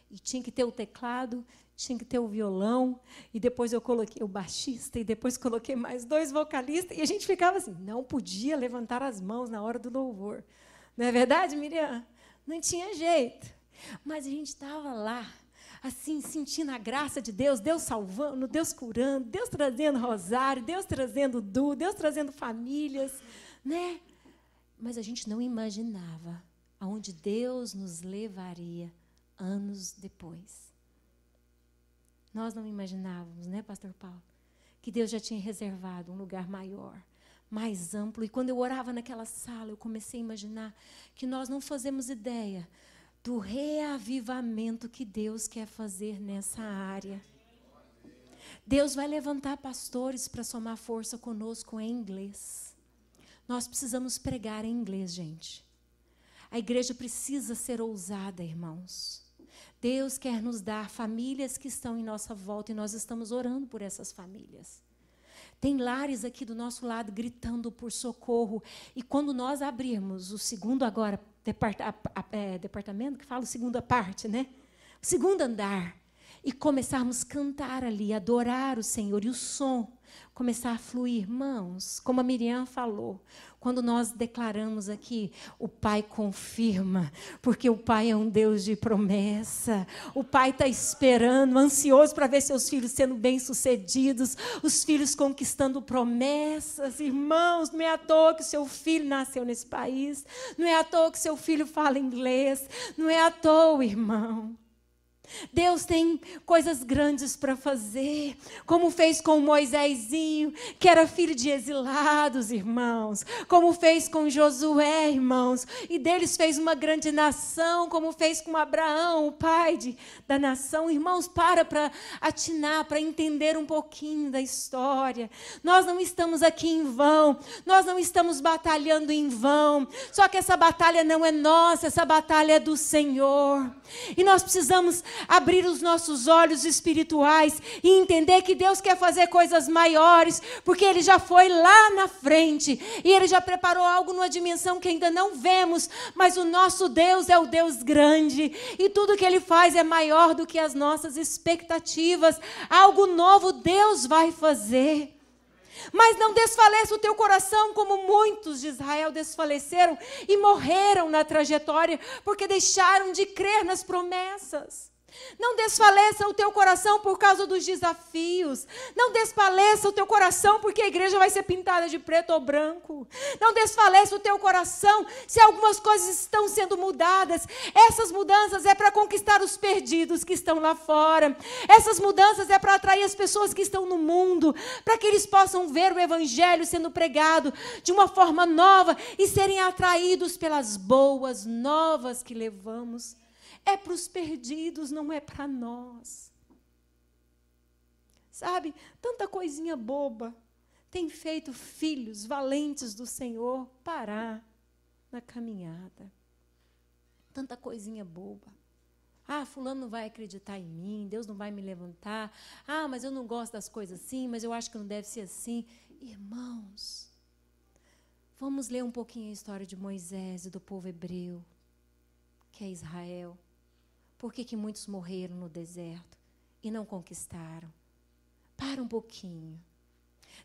E tinha que ter o teclado, tinha que ter o violão, e depois eu coloquei o baixista, e depois coloquei mais 2 vocalistas, e a gente ficava assim, não podia levantar as mãos na hora do louvor. Não é verdade, Miriam? Não tinha jeito. Mas a gente estava lá, assim, sentindo a graça de Deus, Deus salvando, Deus curando, Deus trazendo rosário, Deus trazendo Deus trazendo famílias, né? Mas a gente não imaginava aonde Deus nos levaria anos depois. Nós não imaginávamos, né, pastor Paulo, que Deus já tinha reservado um lugar maior, mais amplo. E quando eu orava naquela sala, eu comecei a imaginar que nós não fazemos ideia do reavivamento que Deus quer fazer nessa área. Deus vai levantar pastores para somar força conosco em inglês. Nós precisamos pregar em inglês, gente. A igreja precisa ser ousada, irmãos. Deus quer nos dar famílias que estão em nossa volta e nós estamos orando por essas famílias. Tem lares aqui do nosso lado gritando por socorro. E quando nós abrirmos o segundo agora, departamento, que fala a segunda parte, né? O segundo andar. E começarmos a cantar ali, adorar o Senhor. E o som começar a fluir, irmãos, como a Miriam falou, quando nós declaramos aqui, o Pai confirma, porque o Pai é um Deus de promessa, o Pai está esperando, ansioso para ver seus filhos sendo bem-sucedidos, os filhos conquistando promessas, irmãos, não é à toa que o seu filho nasceu nesse país, não é à toa que seu filho fala inglês, não é à toa, irmão. Deus tem coisas grandes para fazer, como fez com Moisésinho, que era filho de exilados, irmãos, como fez com Josué, irmãos, e deles fez uma grande nação, como fez com Abraão, o pai da nação. Irmãos, para atinar, para entender um pouquinho da história. Nós não estamos aqui em vão, nós não estamos batalhando em vão, só que essa batalha não é nossa, essa batalha é do Senhor, e nós precisamos abrir os nossos olhos espirituais e entender que Deus quer fazer coisas maiores, porque Ele já foi lá na frente e Ele já preparou algo numa dimensão que ainda não vemos, mas o nosso Deus é o Deus grande e tudo que Ele faz é maior do que as nossas expectativas. Algo novo Deus vai fazer. Mas não desfaleça o teu coração como muitos de Israel desfaleceram e morreram na trajetória porque deixaram de crer nas promessas. Não desfaleça o teu coração por causa dos desafios. Não desfaleça o teu coração porque a igreja vai ser pintada de preto ou branco. Não desfaleça o teu coração se algumas coisas estão sendo mudadas. Essas mudanças é para conquistar os perdidos que estão lá fora. Essas mudanças é para atrair as pessoas que estão no mundo, para que eles possam ver o evangelho sendo pregado de uma forma nova e serem atraídos pelas boas novas que levamos. É para os perdidos, não é para nós. Sabe, tanta coisinha boba tem feito filhos valentes do Senhor parar na caminhada. Tanta coisinha boba. Ah, fulano não vai acreditar em mim, Deus não vai me levantar. Ah, mas eu não gosto das coisas assim, mas eu acho que não deve ser assim. Irmãos, vamos ler um pouquinho a história de Moisés e do povo hebreu, que é Israel. Por que muitos morreram no deserto e não conquistaram? Para um pouquinho.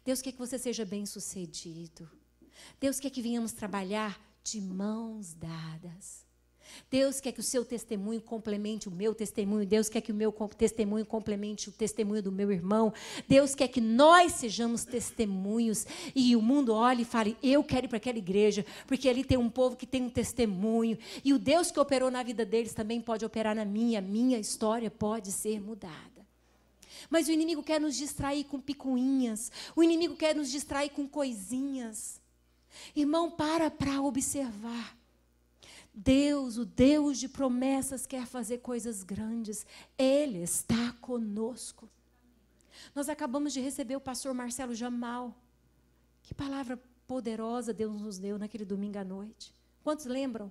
Deus quer que você seja bem-sucedido. Deus quer que venhamos trabalhar de mãos dadas. Deus quer que o seu testemunho complemente o meu testemunho. Deus quer que o meu testemunho complemente o testemunho do meu irmão. Deus quer que nós sejamos testemunhos. E o mundo olhe e fale, eu quero ir para aquela igreja, porque ali tem um povo que tem um testemunho. E o Deus que operou na vida deles também pode operar na minha. A minha história pode ser mudada. Mas o inimigo quer nos distrair com picuinhas. O inimigo quer nos distrair com coisinhas. Irmão, para observar. Deus, o Deus de promessas, quer fazer coisas grandes. Ele está conosco. Nós acabamos de receber o pastor Marcelo Jamal. Que palavra poderosa Deus nos deu naquele domingo à noite. Quantos lembram?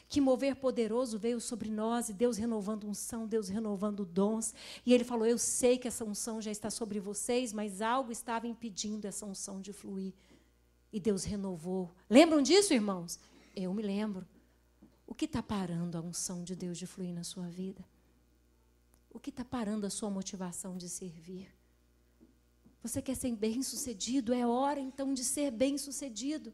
Que mover poderoso veio sobre nós, e Deus renovando unção, Deus renovando dons. E ele falou, eu sei que essa unção já está sobre vocês, mas algo estava impedindo essa unção de fluir. E Deus renovou. Lembram disso, irmãos? Eu me lembro. O que está parando a unção de Deus de fluir na sua vida? O que está parando a sua motivação de servir? Você quer ser bem-sucedido? É hora, então, de ser bem-sucedido.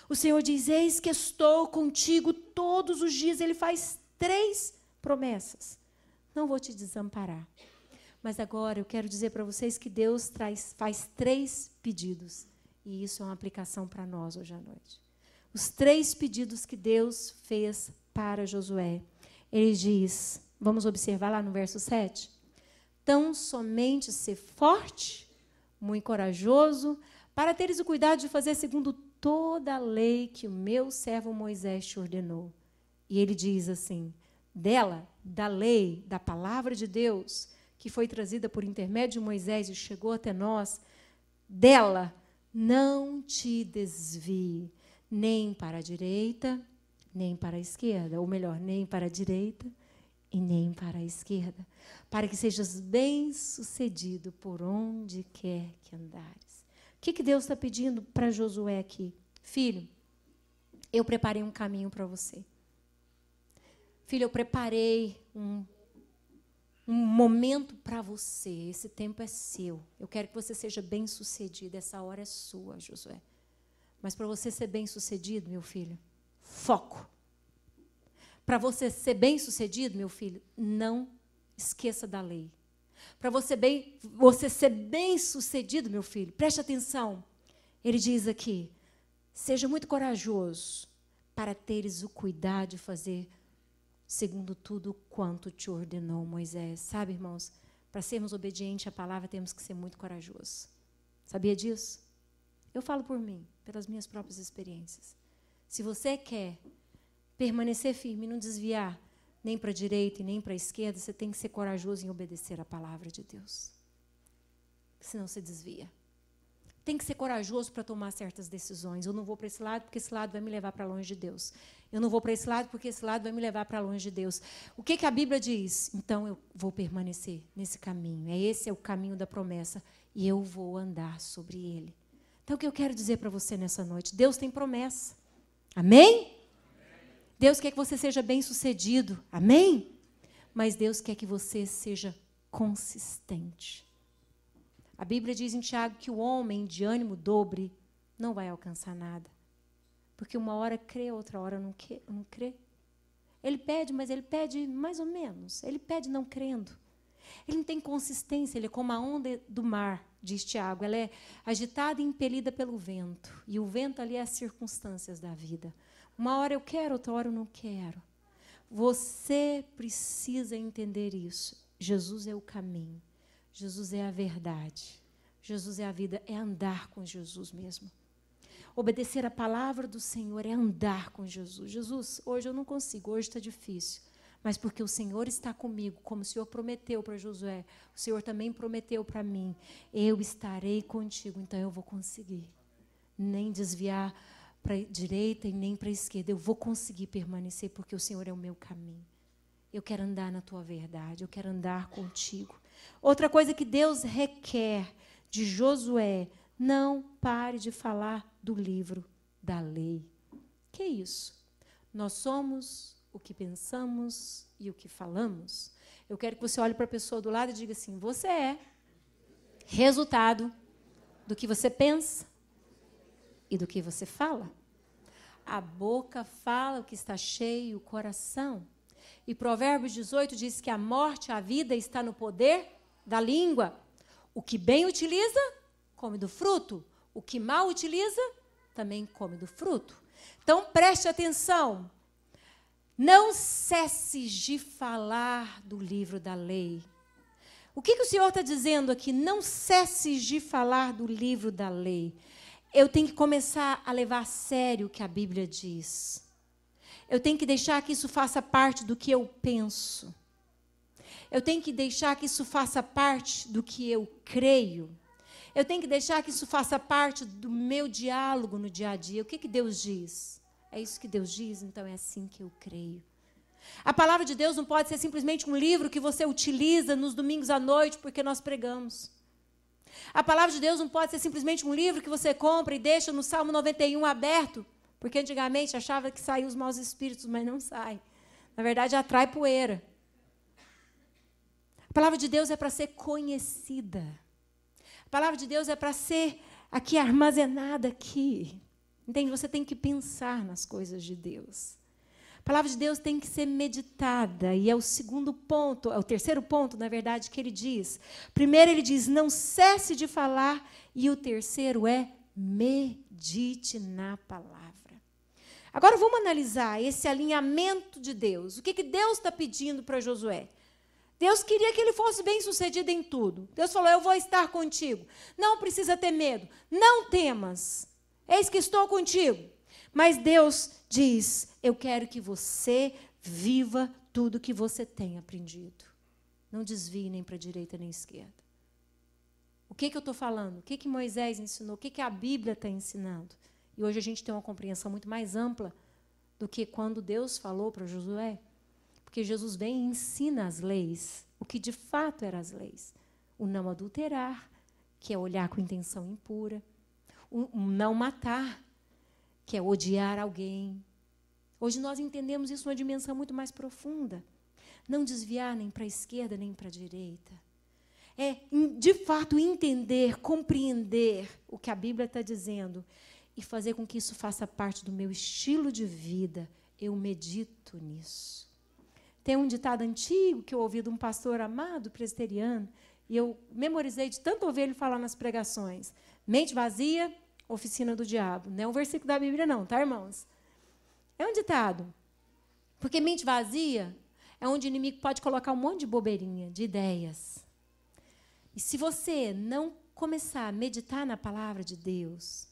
O Senhor diz, eis que estou contigo todos os dias. Ele faz 3 promessas. Não vou te desamparar. Mas agora eu quero dizer para vocês que Deus faz 3 pedidos. E isso é uma aplicação para nós hoje à noite. Os 3 pedidos que Deus fez para Josué. Ele diz, vamos observar lá no verso 7. Tão somente ser forte, muito corajoso, para teres o cuidado de fazer segundo toda a lei que o meu servo Moisés te ordenou. E ele diz assim, da lei, da palavra de Deus, que foi trazida por intermédio de Moisés e chegou até nós, dela não te desvie, nem para a direita, nem para a esquerda, ou melhor, nem para a direita e nem para a esquerda, para que sejas bem-sucedido por onde quer que andares. O que Deus está pedindo para Josué aqui? Filho, eu preparei um caminho para você. Filho, eu preparei um momento para você. Esse tempo é seu. Eu quero que você seja bem-sucedido. Essa hora é sua, Josué. Mas para você ser bem-sucedido, meu filho, foco. Para você ser bem-sucedido, meu filho, não esqueça da lei. Para você ser bem-sucedido, meu filho, preste atenção. Ele diz aqui, seja muito corajoso para teres o cuidado de fazer segundo tudo quanto te ordenou Moisés. Sabe, irmãos, para sermos obedientes à palavra, temos que ser muito corajosos. Sabia disso? Eu falo por mim, pelas minhas próprias experiências. Se você quer permanecer firme e não desviar nem para a direita e nem para a esquerda, você tem que ser corajoso em obedecer a palavra de Deus. Senão você desvia. Tem que ser corajoso para tomar certas decisões. Eu não vou para esse lado porque esse lado vai me levar para longe de Deus. Eu não vou para esse lado porque esse lado vai me levar para longe de Deus. O que a Bíblia diz? Então eu vou permanecer nesse caminho. Esse é o caminho da promessa e eu vou andar sobre ele. Então o que eu quero dizer para você nessa noite? Deus tem promessa. Amém? Deus quer que você seja bem-sucedido. Amém? Mas Deus quer que você seja consistente. A Bíblia diz em Tiago que o homem de ânimo dobre não vai alcançar nada. Porque uma hora crê, outra hora não crê. Ele pede, mas ele pede mais ou menos. Ele pede não crendo. Ele não tem consistência, ele é como a onda do mar, diz Tiago. Ela é agitada e impelida pelo vento. E o vento ali é as circunstâncias da vida. Uma hora eu quero, outra hora eu não quero. Você precisa entender isso. Jesus é o caminho. Jesus é a verdade. Jesus é a vida. É andar com Jesus mesmo. Obedecer a palavra do Senhor é andar com Jesus. Jesus, hoje eu não consigo, hoje está difícil. Mas porque o Senhor está comigo, como o Senhor prometeu para Josué, o Senhor também prometeu para mim. Eu estarei contigo, então eu vou conseguir. Nem desviar para a direita e nem para a esquerda. Eu vou conseguir permanecer porque o Senhor é o meu caminho. Eu quero andar na tua verdade, eu quero andar contigo. Outra coisa que Deus requer de Josué, não pare de falar do livro da lei. Que isso? Nós somos o que pensamos e o que falamos. Eu quero que você olhe para a pessoa do lado e diga assim, você é resultado do que você pensa e do que você fala. A boca fala o que está cheio, o coração. E Provérbios 18 diz que a morte, a vida está no poder da língua. O que bem utiliza, come do fruto. O que mal utiliza, também come do fruto. Então, preste atenção. Não cesses de falar do livro da lei. O que o Senhor está dizendo aqui? Não cesses de falar do livro da lei. Eu tenho que começar a levar a sério o que a Bíblia diz. Eu tenho que deixar que isso faça parte do que eu penso. Eu tenho que deixar que isso faça parte do que eu creio. Eu tenho que deixar que isso faça parte do meu diálogo no dia a dia. O que Deus diz? É isso que Deus diz, então é assim que eu creio. A palavra de Deus não pode ser simplesmente um livro que você utiliza nos domingos à noite porque nós pregamos. A palavra de Deus não pode ser simplesmente um livro que você compra e deixa no Salmo 91 aberto, porque antigamente achava que saíam os maus espíritos, mas não sai. Na verdade, atrai poeira. A palavra de Deus é para ser conhecida. A palavra de Deus é para ser aqui armazenada aqui. Entende? Você tem que pensar nas coisas de Deus. A palavra de Deus tem que ser meditada. E é o segundo ponto, é o terceiro ponto, na verdade, que ele diz. Primeiro ele diz, não cesse de falar. E o terceiro é, medite na palavra. Agora vamos analisar esse alinhamento de Deus. O que Deus está pedindo para Josué? Deus queria que ele fosse bem-sucedido em tudo. Deus falou, eu vou estar contigo. Não precisa ter medo. Não temas. Eis que estou contigo. Mas Deus diz, eu quero que você viva tudo que você tem aprendido. Não desvie nem para a direita nem à esquerda. O que eu estou falando? O que Moisés ensinou? O que a Bíblia está ensinando? E hoje a gente tem uma compreensão muito mais ampla do que quando Deus falou para Josué. Porque Jesus vem e ensina as leis, o que de fato eram as leis. O não adulterar, que é olhar com intenção impura. O não matar, que é odiar alguém. Hoje nós entendemos isso numa dimensão muito mais profunda. Não desviar nem para a esquerda nem para a direita. É, de fato, entender, compreender o que a Bíblia está dizendo e fazer com que isso faça parte do meu estilo de vida. Eu medito nisso. Tem um ditado antigo que eu ouvi de um pastor amado presbiteriano, e eu memorizei de tanto ouvir ele falar nas pregações. Mente vazia, oficina do diabo. Não é um versículo da Bíblia, não, tá, irmãos? É um ditado. Porque mente vazia é onde o inimigo pode colocar um monte de bobeirinha, de ideias. E se você não começar a meditar na palavra de Deus,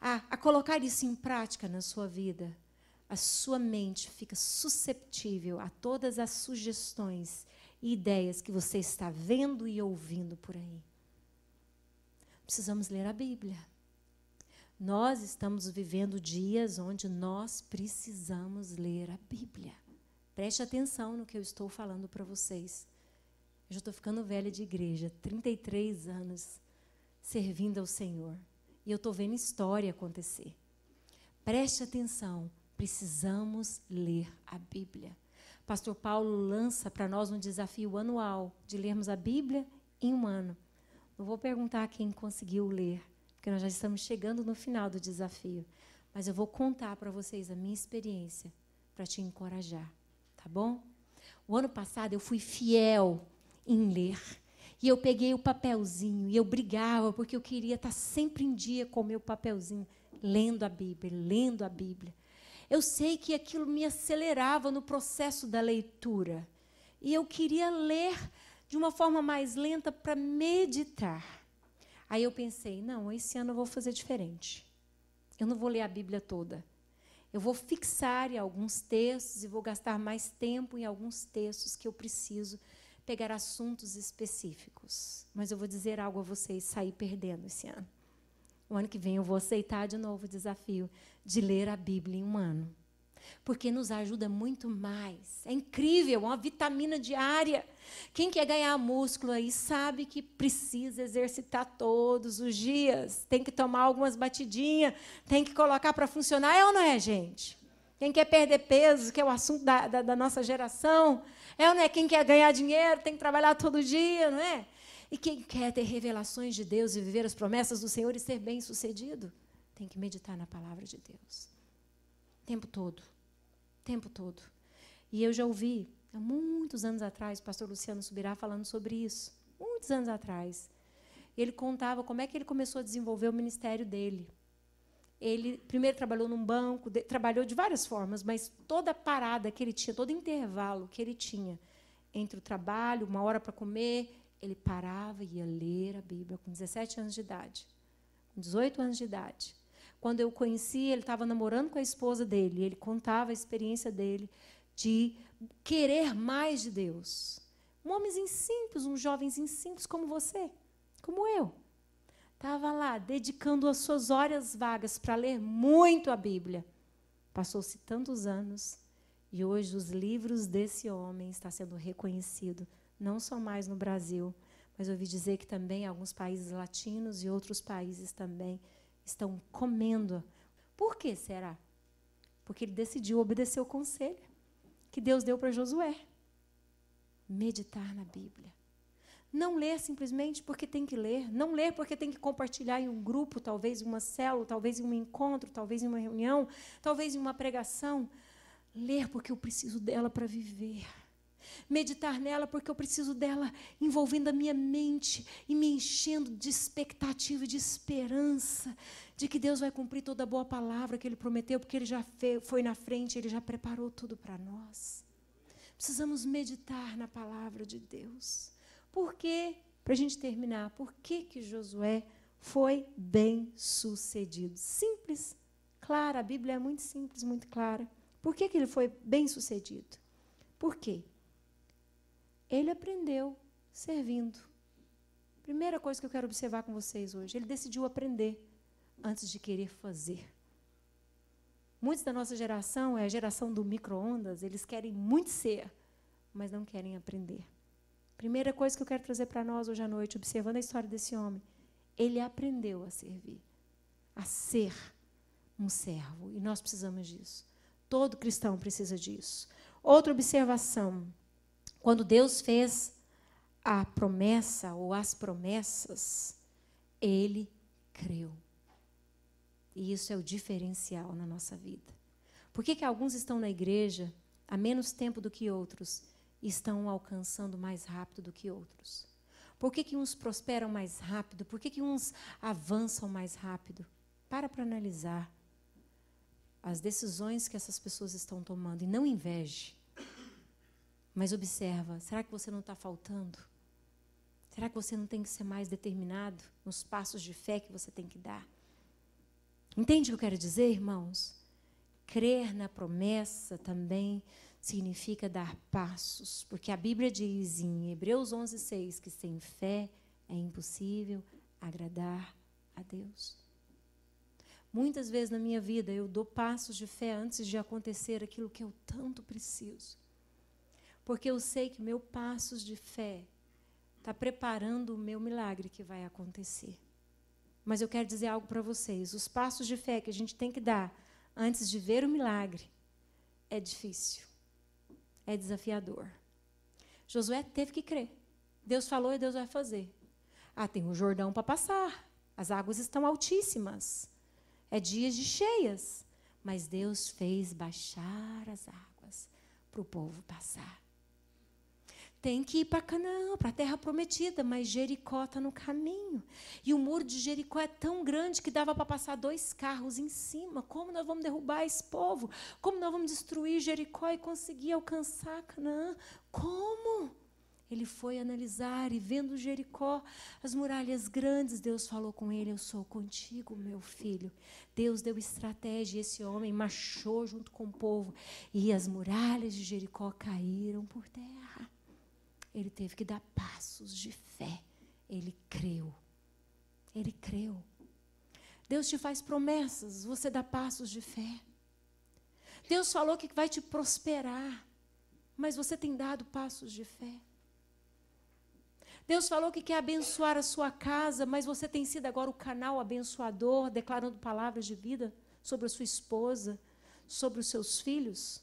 a colocar isso em prática na sua vida, a sua mente fica susceptível a todas as sugestões e ideias que você está vendo e ouvindo por aí. Precisamos ler a Bíblia. Nós estamos vivendo dias onde nós precisamos ler a Bíblia. Preste atenção no que eu estou falando para vocês. Eu já estou ficando velha de igreja, 33 anos servindo ao Senhor. E eu estou vendo história acontecer. Preste atenção. Precisamos ler a Bíblia. Pastor Paulo lança para nós um desafio anual de lermos a Bíblia em um ano. Não vou perguntar quem conseguiu ler, porque nós já estamos chegando no final do desafio. Mas eu vou contar para vocês a minha experiência para te encorajar, tá bom? O ano passado eu fui fiel em ler. E eu peguei o papelzinho e eu brigava porque eu queria estar sempre em dia com o meu papelzinho, lendo a Bíblia, lendo a Bíblia. Eu sei que aquilo me acelerava no processo da leitura. E eu queria ler de uma forma mais lenta para meditar. Aí eu pensei, não, esse ano eu vou fazer diferente. Eu não vou ler a Bíblia toda. Eu vou fixar em alguns textos e vou gastar mais tempo em alguns textos que eu preciso pegar assuntos específicos. Mas eu vou dizer algo a vocês, sair perdendo esse ano. O ano que vem eu vou aceitar de novo o desafio de ler a Bíblia em um ano. Porque nos ajuda muito mais. É incrível, uma vitamina diária. Quem quer ganhar músculo aí sabe que precisa exercitar todos os dias. Tem que tomar algumas batidinhas, tem que colocar para funcionar. É ou não é, gente? Quem quer perder peso, que é o assunto da nossa geração. É ou não é? Quem quer ganhar dinheiro, tem que trabalhar todo dia, não é? E quem quer ter revelações de Deus e viver as promessas do Senhor e ser bem-sucedido, tem que meditar na palavra de Deus. O tempo todo. O tempo todo. E eu já ouvi, há muitos anos atrás, o pastor Luciano Subirá falando sobre isso. Muitos anos atrás. Ele contava como é que ele começou a desenvolver o ministério dele. Ele primeiro trabalhou num banco, trabalhou de várias formas, mas toda parada que ele tinha, todo intervalo que ele tinha entre o trabalho, uma hora para comer, ele parava e ia ler a Bíblia com 17 anos de idade, com 18 anos de idade. Quando eu conheci, ele estava namorando com a esposa dele. Ele contava a experiência dele de querer mais de Deus. Um homenzinho simples, um jovenzinho simples como você, como eu. Estava lá, dedicando as suas horas vagas para ler muito a Bíblia. Passou-se tantos anos e hoje os livros desse homem estão sendo reconhecidos, não só mais no Brasil, mas eu ouvi dizer que também alguns países latinos e outros países também estão comendo. Por que será? Porque ele decidiu obedecer o conselho que Deus deu para Josué. Meditar na Bíblia. Não ler simplesmente porque tem que ler. Não ler porque tem que compartilhar em um grupo, talvez em uma célula, talvez em um encontro, talvez em uma reunião, talvez em uma pregação. Ler porque eu preciso dela para viver. Meditar nela porque eu preciso dela envolvendo a minha mente e me enchendo de expectativa e de esperança de que Deus vai cumprir toda a boa palavra que Ele prometeu, porque Ele já foi na frente, Ele já preparou tudo para nós. Precisamos meditar na palavra de Deus. Por quê? Para a gente terminar, por que Josué foi bem sucedido? Simples, clara, a Bíblia é muito simples, muito clara. Por que ele foi bem sucedido? Por quê? Ele aprendeu servindo. Primeira coisa que eu quero observar com vocês hoje, ele decidiu aprender antes de querer fazer. Muitos da nossa geração é a geração do micro-ondas, eles querem muito ser, mas não querem aprender. Primeira coisa que eu quero trazer para nós hoje à noite, observando a história desse homem, ele aprendeu a servir, a ser um servo, e nós precisamos disso. Todo cristão precisa disso. Outra observação, quando Deus fez a promessa ou as promessas, ele creu. E isso é o diferencial na nossa vida. Por que alguns estão na igreja há menos tempo do que outros e estão alcançando mais rápido do que outros? Por que uns prosperam mais rápido? Por que uns avançam mais rápido? Para analisar as decisões que essas pessoas estão tomando. E não inveje, mas observa, será que você não está faltando? Será que você não tem que ser mais determinado nos passos de fé que você tem que dar? Entende o que eu quero dizer, irmãos? Crer na promessa também significa dar passos, porque a Bíblia diz em Hebreus 11:6 que sem fé é impossível agradar a Deus. Muitas vezes na minha vida eu dou passos de fé antes de acontecer aquilo que eu tanto preciso. Porque eu sei que meu passos de fé está preparando o meu milagre que vai acontecer. Mas eu quero dizer algo para vocês. Os passos de fé que a gente tem que dar antes de ver o milagre é difícil. É desafiador. Josué teve que crer. Deus falou e Deus vai fazer. Tem o Jordão para passar. As águas estão altíssimas. É dias de cheias, mas Deus fez baixar as águas para o povo passar. Tem que ir para Canaã, para a terra prometida, mas Jericó está no caminho. E o muro de Jericó é tão grande que dava para passar 2 carros em cima. Como nós vamos derrubar esse povo? Como nós vamos destruir Jericó e conseguir alcançar Canaã? Como? Ele foi analisar e vendo Jericó, as muralhas grandes, Deus falou com ele, eu sou contigo, meu filho. Deus deu estratégia e esse homem marchou junto com o povo. E as muralhas de Jericó caíram por terra. Ele teve que dar passos de fé. Ele creu. Ele creu. Deus te faz promessas, você dá passos de fé. Deus falou que vai te prosperar, mas você tem dado passos de fé. Deus falou que quer abençoar a sua casa, mas você tem sido agora o canal abençoador, declarando palavras de vida sobre a sua esposa, sobre os seus filhos.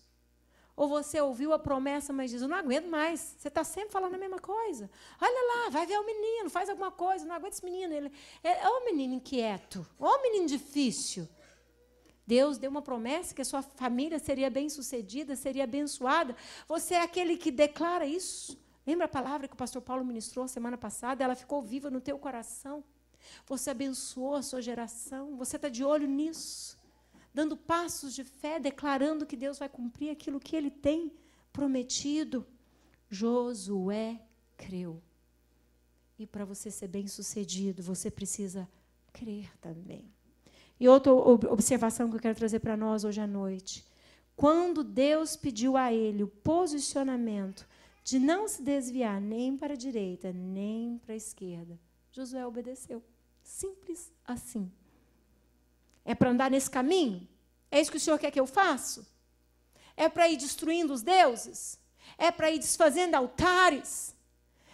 Ou você ouviu a promessa, mas diz, eu não aguento mais, você está sempre falando a mesma coisa. Olha lá, vai ver o menino, faz alguma coisa, não aguento esse menino. Ele é um menino inquieto, ou um menino difícil. Deus deu uma promessa que a sua família seria bem-sucedida, seria abençoada. Você é aquele que declara isso. Lembra a palavra que o pastor Paulo ministrou semana passada? Ela ficou viva no teu coração. Você abençoou a sua geração. Você está de olho nisso. Dando passos de fé, declarando que Deus vai cumprir aquilo que Ele tem prometido. Josué creu. E para você ser bem-sucedido, você precisa crer também. E outra observação que eu quero trazer para nós hoje à noite. Quando Deus pediu a ele o posicionamento de não se desviar nem para a direita, nem para a esquerda, Josué obedeceu. Simples assim. É para andar nesse caminho? É isso que o Senhor quer que eu faça? É para ir destruindo os deuses? É para ir desfazendo altares?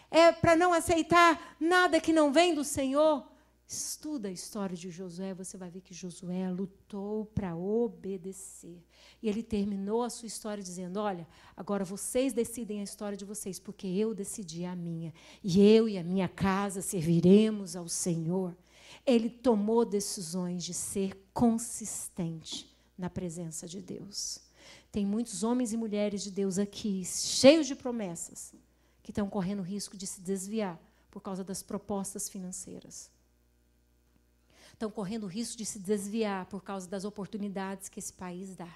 É para não aceitar nada que não vem do Senhor? Estuda a história de Josué, você vai ver que Josué lutou para obedecer. E ele terminou a sua história dizendo, olha, agora vocês decidem a história de vocês, porque eu decidi a minha. E eu e a minha casa serviremos ao Senhor. Ele tomou decisões de ser consistente na presença de Deus. Tem muitos homens e mulheres de Deus aqui, cheios de promessas, que estão correndo risco de se desviar por causa das propostas financeiras. Estão correndo o risco de se desviar por causa das oportunidades que esse país dá.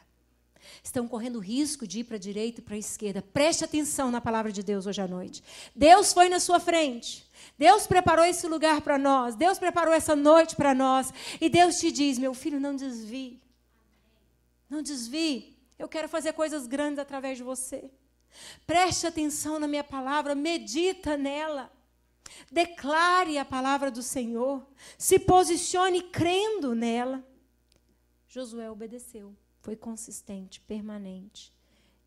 Estão correndo o risco de ir para a direita e para a esquerda. Preste atenção na palavra de Deus hoje à noite. Deus foi na sua frente. Deus preparou esse lugar para nós. Deus preparou essa noite para nós. E Deus te diz, meu filho, não desvie. Não desvie. Eu quero fazer coisas grandes através de você. Preste atenção na minha palavra. Medita nela. Declare a palavra do Senhor, se posicione crendo nela. Josué obedeceu, foi consistente, permanente.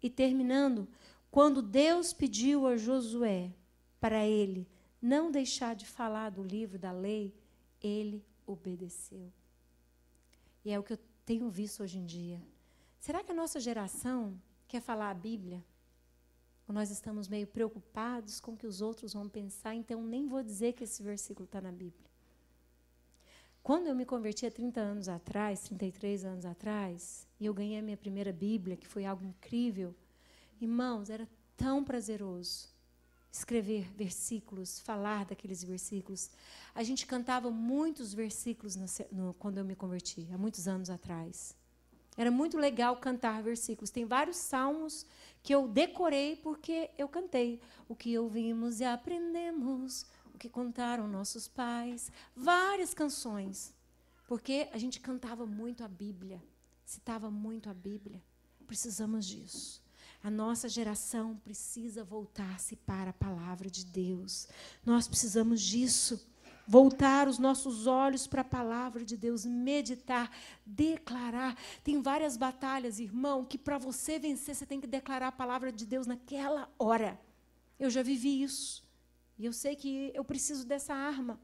E terminando, quando Deus pediu a Josué para ele não deixar de falar do livro da lei, ele obedeceu. E é o que eu tenho visto hoje em dia. Será que a nossa geração quer falar a Bíblia? Ou nós estamos meio preocupados com o que os outros vão pensar, então nem vou dizer que esse versículo está na Bíblia. Quando eu me converti há 30 anos atrás, 33 anos atrás, e eu ganhei a minha primeira Bíblia, que foi algo incrível, irmãos, era tão prazeroso escrever versículos, falar daqueles versículos. A gente cantava muitos versículos quando eu me converti, há muitos anos atrás. Era muito legal cantar versículos. Tem vários salmos que eu decorei porque eu cantei. O que ouvimos e aprendemos, o que contaram nossos pais. Várias canções. Porque a gente cantava muito a Bíblia, citava muito a Bíblia. Precisamos disso. A nossa geração precisa voltar-se para a palavra de Deus. Nós precisamos disso. Voltar os nossos olhos para a palavra de Deus, meditar, declarar. Tem várias batalhas, irmão, que para você vencer, você tem que declarar a palavra de Deus naquela hora. Eu já vivi isso. E eu sei que eu preciso dessa arma.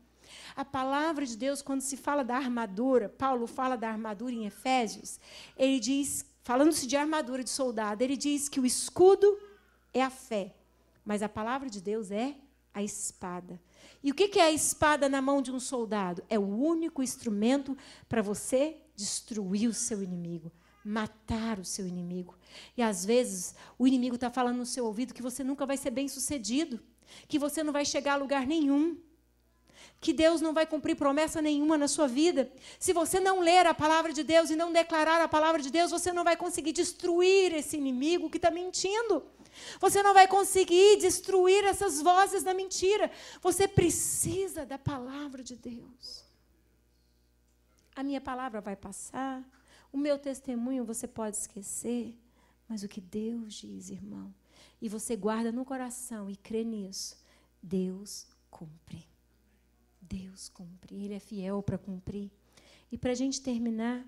A palavra de Deus, quando se fala da armadura, Paulo fala da armadura em Efésios, ele diz, falando-se de armadura de soldado, ele diz que o escudo é a fé, mas a palavra de Deus é a espada. E o que é a espada na mão de um soldado? É o único instrumento para você destruir o seu inimigo, matar o seu inimigo. E, às vezes, o inimigo está falando no seu ouvido que você nunca vai ser bem-sucedido, que você não vai chegar a lugar nenhum, que Deus não vai cumprir promessa nenhuma na sua vida. Se você não ler a palavra de Deus e não declarar a palavra de Deus, você não vai conseguir destruir esse inimigo que está mentindo. Você não vai conseguir destruir essas vozes da mentira. Você precisa da palavra de Deus. A minha palavra vai passar, o meu testemunho você pode esquecer, mas o que Deus diz, irmão, e você guarda no coração e crê nisso, Deus cumpre. Deus cumpre, Ele é fiel para cumprir. E para a gente terminar,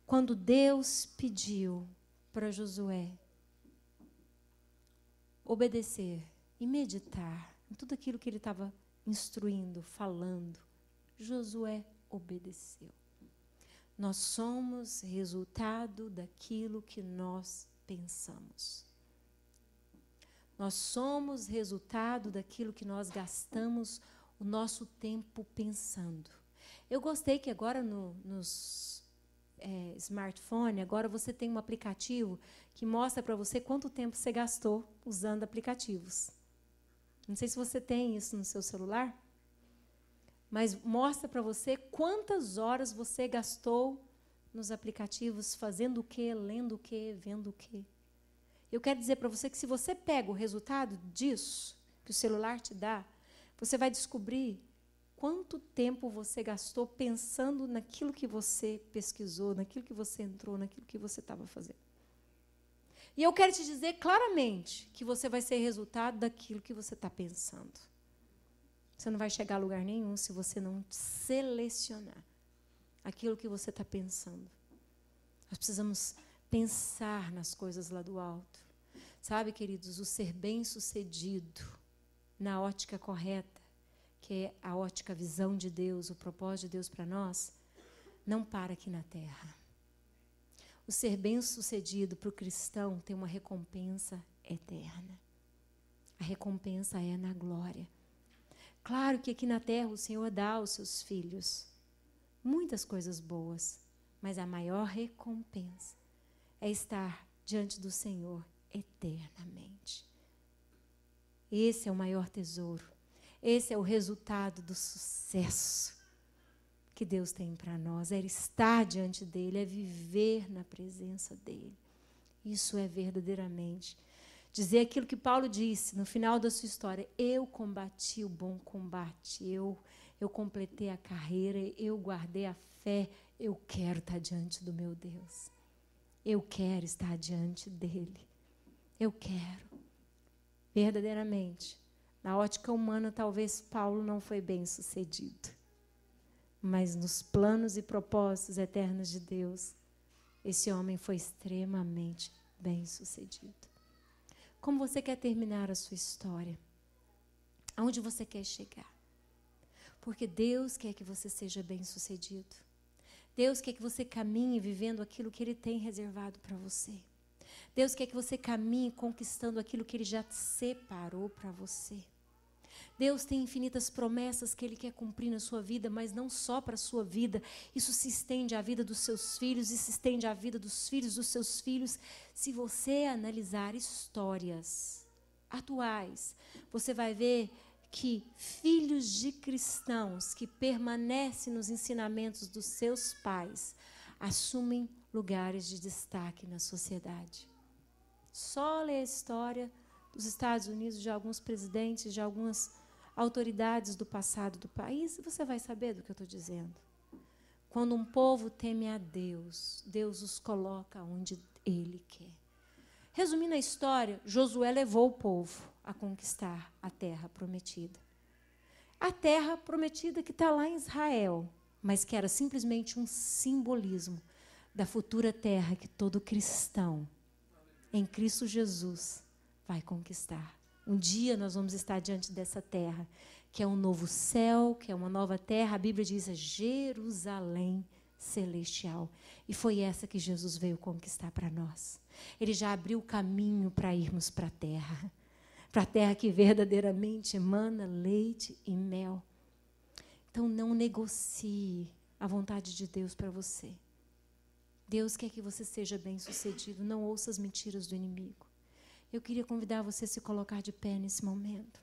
quando Deus pediu para Josué obedecer e meditar em tudo aquilo que ele estava instruindo, falando, Josué obedeceu. Nós somos resultado daquilo que nós pensamos. Nós somos resultado daquilo que nós gastamos o nosso tempo pensando. Eu gostei que agora nos smartphone, agora você tem um aplicativo que mostra para você quanto tempo você gastou usando aplicativos. Não sei se você tem isso no seu celular, mas mostra para você quantas horas você gastou nos aplicativos, fazendo o quê, lendo o quê, vendo o quê. Eu quero dizer para você que se você pega o resultado disso, que o celular te dá, você vai descobrir quanto tempo você gastou pensando naquilo que você pesquisou, naquilo que você entrou, naquilo que você estava fazendo. E eu quero te dizer claramente que você vai ser resultado daquilo que você está pensando. Você não vai chegar a lugar nenhum se você não selecionar aquilo que você está pensando. Nós precisamos pensar nas coisas lá do alto. Sabe, queridos, o ser bem-sucedido na ótica correta, que é a ótica, a visão de Deus, o propósito de Deus para nós, não para aqui na terra. O ser bem-sucedido para o cristão tem uma recompensa eterna. A recompensa é na glória. Claro que aqui na terra o Senhor dá aos seus filhos muitas coisas boas, mas a maior recompensa é estar diante do Senhor eternamente. Esse é o maior tesouro. Esse é o resultado do sucesso que Deus tem para nós. É estar diante dEle, é viver na presença dEle. Isso é verdadeiramente dizer aquilo que Paulo disse no final da sua história: eu combati o bom combate, eu completei a carreira, eu guardei a fé, eu quero estar diante do meu Deus. Eu quero estar diante dEle. Eu quero. Verdadeiramente. Na ótica humana, talvez Paulo não foi bem sucedido. Mas nos planos e propósitos eternos de Deus, esse homem foi extremamente bem sucedido. Como você quer terminar a sua história? Aonde você quer chegar? Porque Deus quer que você seja bem sucedido. Deus quer que você caminhe vivendo aquilo que Ele tem reservado para você. Deus quer que você caminhe conquistando aquilo que Ele já separou para você. Deus tem infinitas promessas que Ele quer cumprir na sua vida, mas não só para a sua vida. Isso se estende à vida dos seus filhos e se estende à vida dos filhos dos seus filhos. Se você analisar histórias atuais, você vai ver que filhos de cristãos que permanecem nos ensinamentos dos seus pais assumem lugares de destaque na sociedade. Só ler a história dos Estados Unidos, de alguns presidentes, de algumas autoridades do passado do país, e você vai saber do que eu estou dizendo. Quando um povo teme a Deus, Deus os coloca onde Ele quer. Resumindo a história, Josué levou o povo a conquistar a terra prometida. A terra prometida que está lá em Israel, mas que era simplesmente um simbolismo da futura terra que todo cristão, em Cristo Jesus, vai conquistar. Um dia nós vamos estar diante dessa terra, que é um novo céu, que é uma nova terra. A Bíblia diz Jerusalém celestial. E foi essa que Jesus veio conquistar para nós. Ele já abriu o caminho para irmos para a terra que verdadeiramente emana leite e mel. Então não negocie a vontade de Deus para você. Deus quer que você seja bem-sucedido. Não ouça as mentiras do inimigo. Eu queria convidar você a se colocar de pé nesse momento.